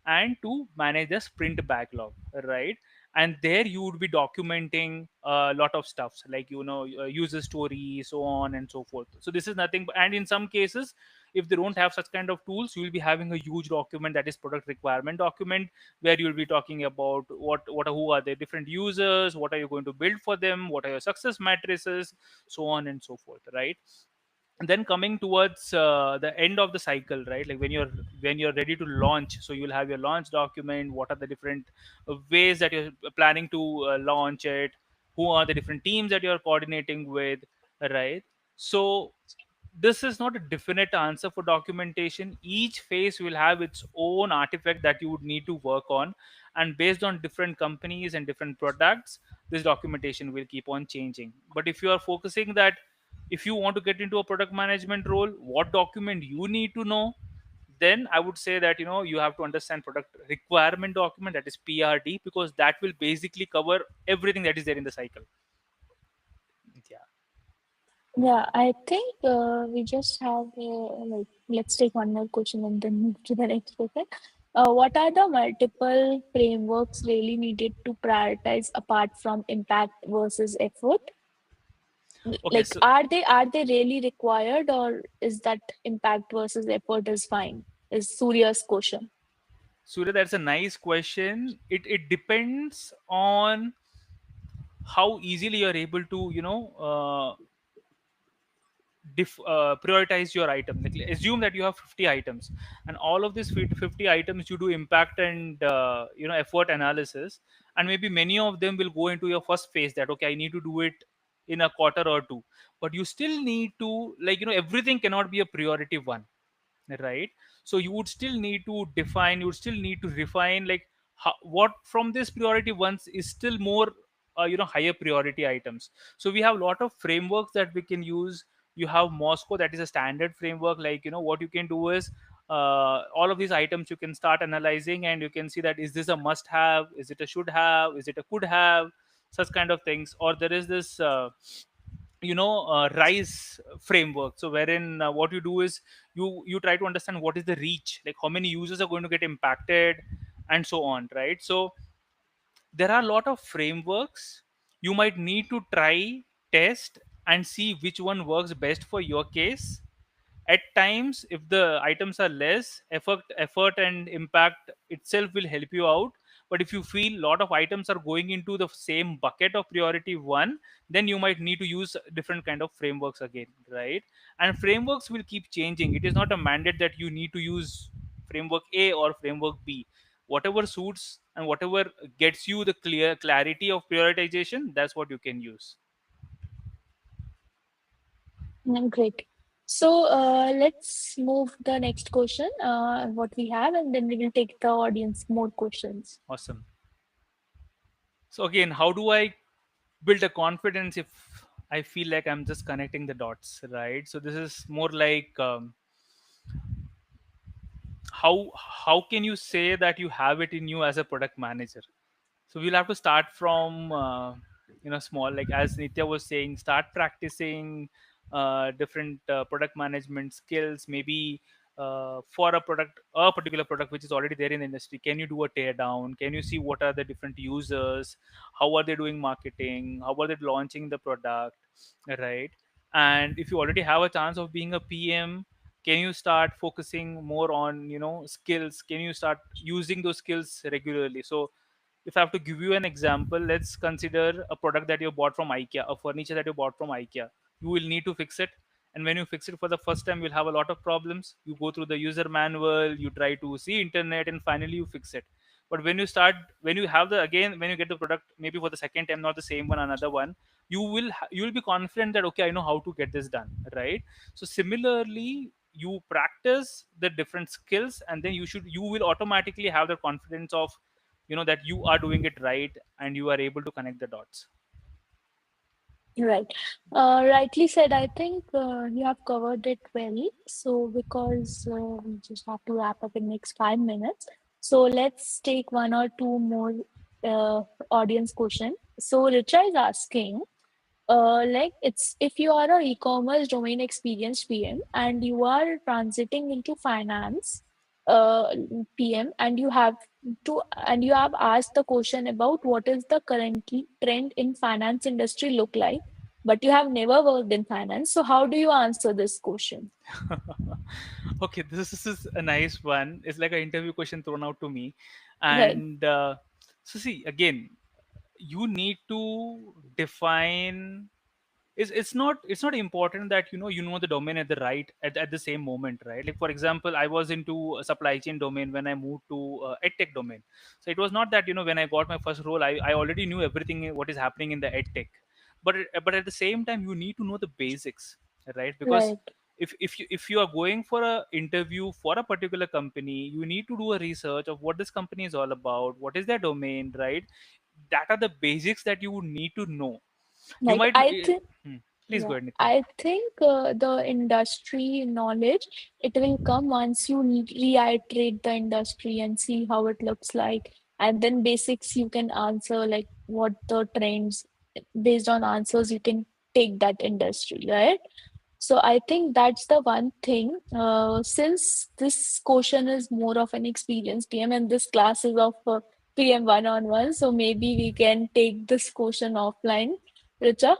Speaker 2: and to manage the sprint backlog, right? And there you would be documenting a lot of stuff, like user stories, so on and so forth. So this is nothing and in some cases, if they don't have such kind of tools, you will be having a huge document, that is product requirement document, where you'll be talking about who are the different users, what are you going to build for them, what are your success matrices, so on and so forth, right? And then coming towards the end of the cycle, right, like when you're ready to launch, so you'll have your launch document, what are the different ways that you're planning to launch it, who are the different teams that you're coordinating with, right? So this is not a definite answer for documentation. Each phase will have its own artifact that you would need to work on, and based on different companies and different products, this documentation will keep on changing. But if you are focusing that, if you want to get into a product management role, what document you need to know, then I would say that you have to understand product requirement document, that is PRD, because that will basically cover everything that is there in the cycle. Yeah.
Speaker 1: Yeah, I think we just have like let's take one more question and then move to the next question. What are the multiple frameworks really needed to prioritize apart from impact versus effort?
Speaker 2: Okay,
Speaker 1: Like,
Speaker 2: so
Speaker 1: are they really required, or is that impact versus effort is fine? Is Surya's question.
Speaker 2: Surya, that's a nice question. It depends on how easily you're able to prioritize your item. Like, assume that you have 50 items, and all of these 50 items you do impact and effort analysis, and maybe many of them will go into your first phase, that okay, I need to do it in a quarter or two. But you still need to, like, everything cannot be a priority one, right? So you would still need to define, you would still need to refine, like what from this priority ones is still more higher priority items. So we have a lot of frameworks that we can use. You have Moscow, that is a standard framework. Like, what you can do is, all of these items you can start analyzing, and you can see that, is this a must have, is it a should have, is it a could have, such kind of things. Or there is this rise framework, so wherein what you do is, you try to understand what is the reach, like how many users are going to get impacted, and so on, right? So there are a lot of frameworks. You might need to try, test, and see which one works best for your case. At times, if the items are less, effort and impact itself will help you out. But if you feel a lot of items are going into the same bucket of priority one, then you might need to use different kind of frameworks again, right? And frameworks will keep changing. It is not a mandate that you need to use framework A or framework B. Whatever suits and whatever gets you the clear clarity of prioritization, that's what you can use.
Speaker 1: Great. So let's move the next question, what we have, and then we will take the audience more questions.
Speaker 2: Awesome. So again, how do I build a confidence if I feel like I'm just connecting the dots, right? So this is more like, how can you say that you have it in you as a product manager? So we'll have to start from small, like as Nitya was saying, start practicing different product management skills. Maybe for a particular product which is already there in the industry, can you do a tear down? Can you see what are the different users, how are they doing marketing, how are they launching the product, right? And if you already have a chance of being a PM, can you start focusing more on skills? Can you start using those skills regularly? So if I have to give you an example, let's consider a product that you bought from IKEA, a furniture that you bought from IKEA. You will need to fix it, And when you fix it for the first time, you'll have a lot of problems. You go through the user manual, you try to see internet, and finally you fix it. But when you start, when you have the again, when you get the product maybe for the second time, not the same one, another one, you will be confident that okay, I know how to get this done, right? So similarly, you practice the different skills, and then you will automatically have the confidence of, that you are doing it right, and you are able to connect the dots.
Speaker 1: Right. Rightly said. I think you have covered it well. So, because we just have to wrap up in next 5 minutes. So, let's take one or two more uh, audience question. So, Richa is asking, like it's if you are a e-commerce domain experienced PM and you are transiting into finance uh, PM and you have asked the question about what is the current trend in finance industry look like, but you have never worked in finance. So how do you answer this question?
Speaker 2: Okay, this is a nice one. It's like an interview question thrown out to me.
Speaker 1: Right,
Speaker 2: And so see, again, you need to define, it's not important that you know the domain at the right at the same moment, right? Like for example, I was into a supply chain domain when I moved to edtech domain. So it was not that when I got my first role, I already knew everything what is happening in the edtech. But at the same time, you need to know the basics, right? Because
Speaker 1: right,
Speaker 2: if you are going for a interview for a particular company, you need to do a research of what this company is all about, what is their domain, right? That are the basics that you would need to know. You
Speaker 1: like
Speaker 2: might
Speaker 1: I think.
Speaker 2: hmm. Please go
Speaker 1: Yeah,
Speaker 2: ahead, Nitya.
Speaker 1: I think the industry knowledge, it will come once you reiterate the industry and see how it looks like. And then basics you can answer like what the trends, based on answers you can take that industry, right? So I think that's the one thing. Since this question is more of an experienced PM and this class is of PM one-on-one, so maybe we can take this question offline, Richa.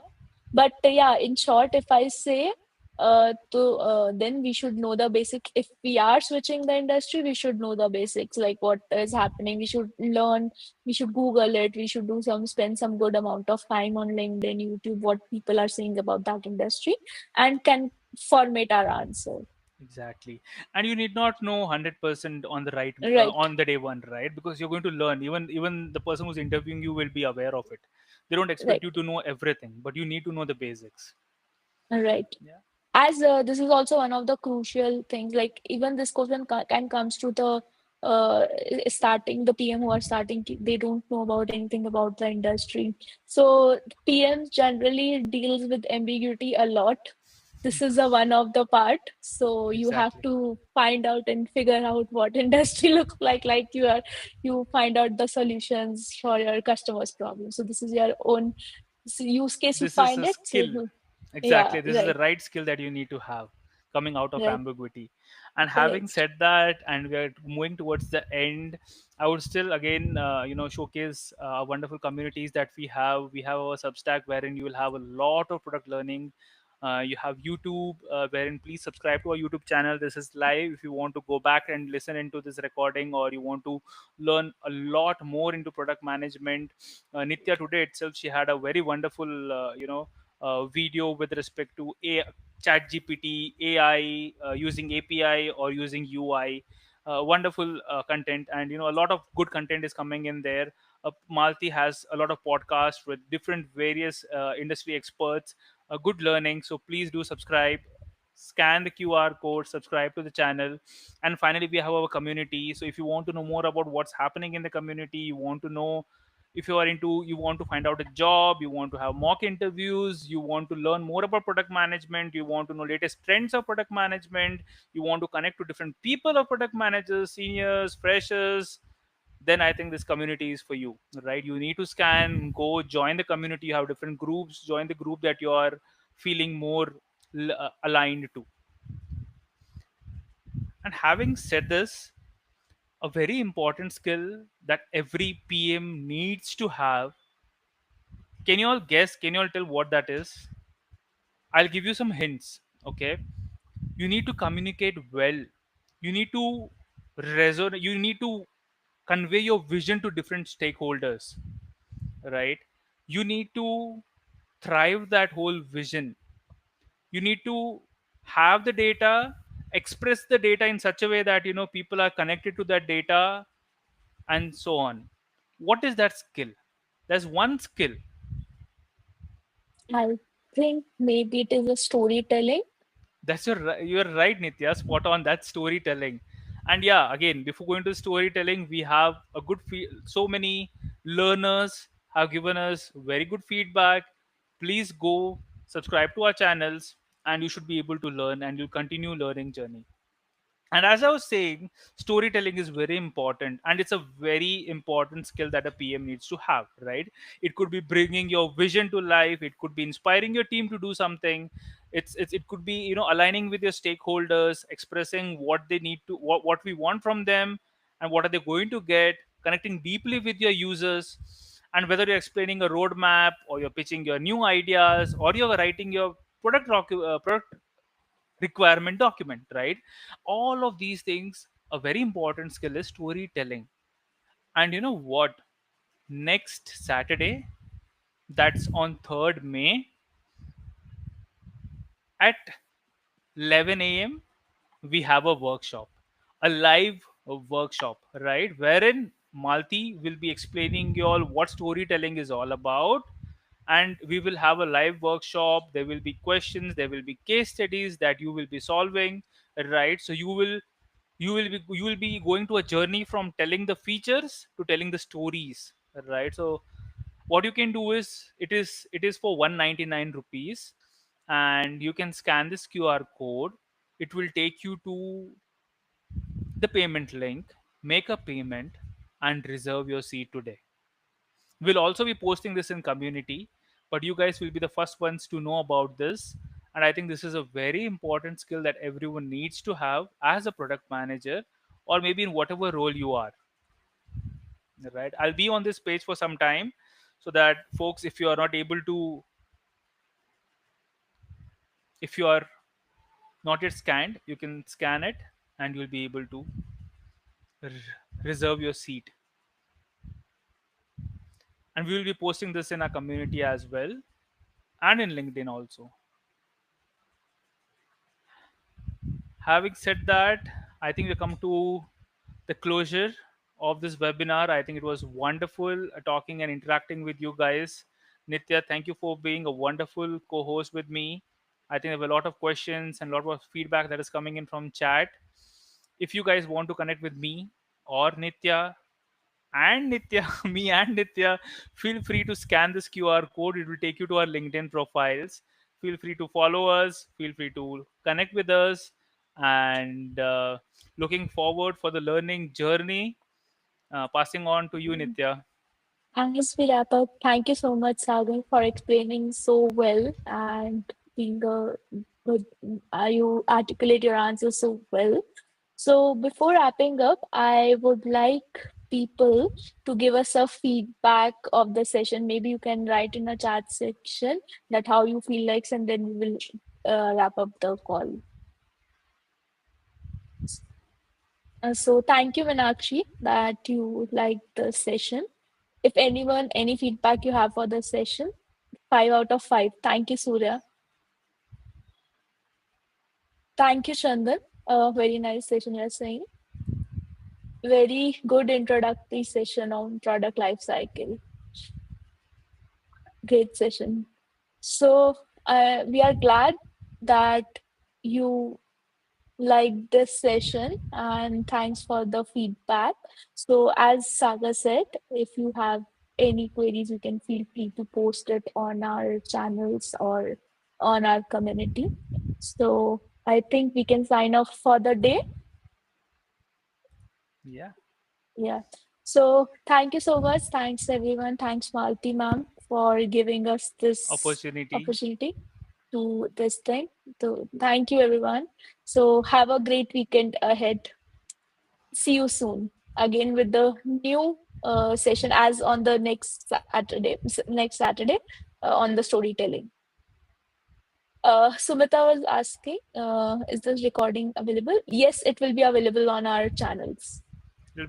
Speaker 1: But yeah, in short, if I say, then we should know the basic. If we are switching the industry, we should know the basics, like what is happening. We should learn. We should Google it. We should spend some good amount of time on LinkedIn, YouTube, what people are saying about that industry, and can format our answer.
Speaker 2: Exactly. And you need not know 100% on the right
Speaker 1: Right,
Speaker 2: on the day one, right? Because you're going to learn. Even the person who's interviewing you will be aware of it. They don't expect
Speaker 1: right,
Speaker 2: you to know everything, but you need to know the basics.
Speaker 1: right.
Speaker 2: Yeah.
Speaker 1: As this is also one of the crucial things, like even this question can comes to the starting the PM who are starting, they don't know about anything about the industry. So PMs generally deals with ambiguity a lot. This is a one of the part. So you have
Speaker 2: Exactly.
Speaker 1: to find out and figure out what industry looks like you find out the solutions for your customers' problems. So this is your own use case you
Speaker 2: This is
Speaker 1: find
Speaker 2: a
Speaker 1: it. So
Speaker 2: skill.
Speaker 1: yeah,
Speaker 2: Exactly, this is the
Speaker 1: right.
Speaker 2: right skill that you need to have, coming out of
Speaker 1: Right,
Speaker 2: ambiguity. And having
Speaker 1: correct.
Speaker 2: said that, and we are moving towards the end, I would still again showcase wonderful communities that we have our Substack, wherein you will have a lot of product learning. You have YouTube, wherein please subscribe to our YouTube channel. This is live. If you want to go back and listen into this recording, or you want to learn a lot more into product management, Nitya today itself, she had a very wonderful video with respect to chat gpt AI, using API or using UI. Wonderful content, and a lot of good content is coming in there. Malthi has a lot of podcasts with different various industry experts. Good learning, so please do subscribe, scan the QR code, subscribe to the channel. And finally, we have our community. So if you want to know more about what's happening in the community, you want to know, if you want to find out a job, you want to have mock interviews, you want to learn more about product management, you want to know latest trends of product management, you want to connect to different people of product managers, seniors, freshers, then I think this community is for you, right? You need to scan, go join the community. You have different groups, join the group that you are feeling more aligned to. And having said this, a very important skill that every PM needs to have, can you all guess? Can you all tell what that is? I'll give you some hints. Okay. You need to communicate well. You need to resonate. You need to convey your vision to different stakeholders, right? You need to thrive that whole vision. You need to have the data, express the data in such a way that people are connected to that data, and so on. What is that skill? There's one skill.
Speaker 1: I think maybe it is a storytelling.
Speaker 2: You're right, Nitya. Spot on. That's storytelling. And yeah, again, before going to storytelling, we have a so many learners have given us very good feedback. Please go subscribe to our channels, and you should be able to learn, and you'll continue learning journey. And as I was saying, storytelling is very important, and it's a very important skill that a PM needs to have, right? It could be bringing your vision to life, it could be inspiring your team to do something. It could be aligning with your stakeholders, expressing what they need to what we want from them, and what are they going to get, connecting deeply with your users. And whether you're explaining a roadmap, or you're pitching your new ideas, or you're writing your product requirement document, right? All of these things, a very important skill is storytelling. And you know what? Next Saturday, that's on 3rd May at 11 a.m., we have a workshop, a live workshop, right? Wherein Malthi will be explaining you all what storytelling is all about. And we will have a live workshop. There will be questions, there will be case studies that you will be solving, right? So you will be going to a journey from telling the features to telling the stories, right? So what you can do is, it is for 199 rupees, and you can scan this QR code. It will take you to the payment link, make a payment, and reserve your seat today. We'll also be posting this in community, but you guys will be the first ones to know about this. And I think this is a very important skill that everyone needs to have as a product manager, or maybe in whatever role you are, right? I'll be on this page for some time, so that folks, if you are not able to, if you are not yet scanned, you can scan it, and you'll be able to r- reserve your seat. And we will be posting this in our community as well, and in LinkedIn also. Having said that, I think we come to the closure of this webinar. I think it was wonderful talking and interacting with you guys. Nitya, thank you for being a wonderful co-host with me. I think there were a lot of questions and a lot of feedback that is coming in from chat. If you guys want to connect with me or Nitya, me and Nitya, feel free to scan this QR code. It will take you to our LinkedIn profiles. Feel free to follow us. Feel free to connect with us. And looking forward for the learning journey. Passing on to you, Nitya.
Speaker 1: As we wrap up, thank you so much, Sagar, for explaining so well and being a good. You articulate your answers so well. So before wrapping up, I would like people to give us a feedback of the session. Maybe you can write in a chat section that how you feel like, and then we will wrap up the call. So thank you, Meenakshi, that you liked the session. If anyone, any feedback you have for the session, 5 out of 5. Thank you, Surya. Thank you, Chandan. Very nice session you're saying. Very good introductory session on product life cycle. Great session. So we are glad that you like this session and thanks for the feedback. So as Saga said, if you have any queries, you can feel free to post it on our channels or on our community. So I think we can sign off for the day.
Speaker 2: Yeah.
Speaker 1: Yeah. So thank you so much. Thanks everyone. Thanks Malti ma'am for giving us this
Speaker 2: Opportunity.
Speaker 1: opportunity to this thing. So thank you everyone. So have a great weekend ahead. See you soon again with the new session as on the next Saturday on the storytelling. Sumita was asking, is this recording available? Yes, it will be available on our channels.
Speaker 2: It'll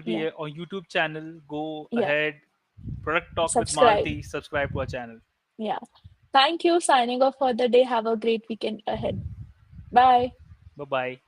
Speaker 2: be
Speaker 1: Yeah,
Speaker 2: on YouTube channel. Go
Speaker 1: yeah.
Speaker 2: ahead. Product Talk with
Speaker 1: Subscribe.
Speaker 2: Malti. Subscribe to our channel.
Speaker 1: Yeah. Thank you. Signing off for the day. Have a great weekend ahead. Bye.
Speaker 2: Bye bye.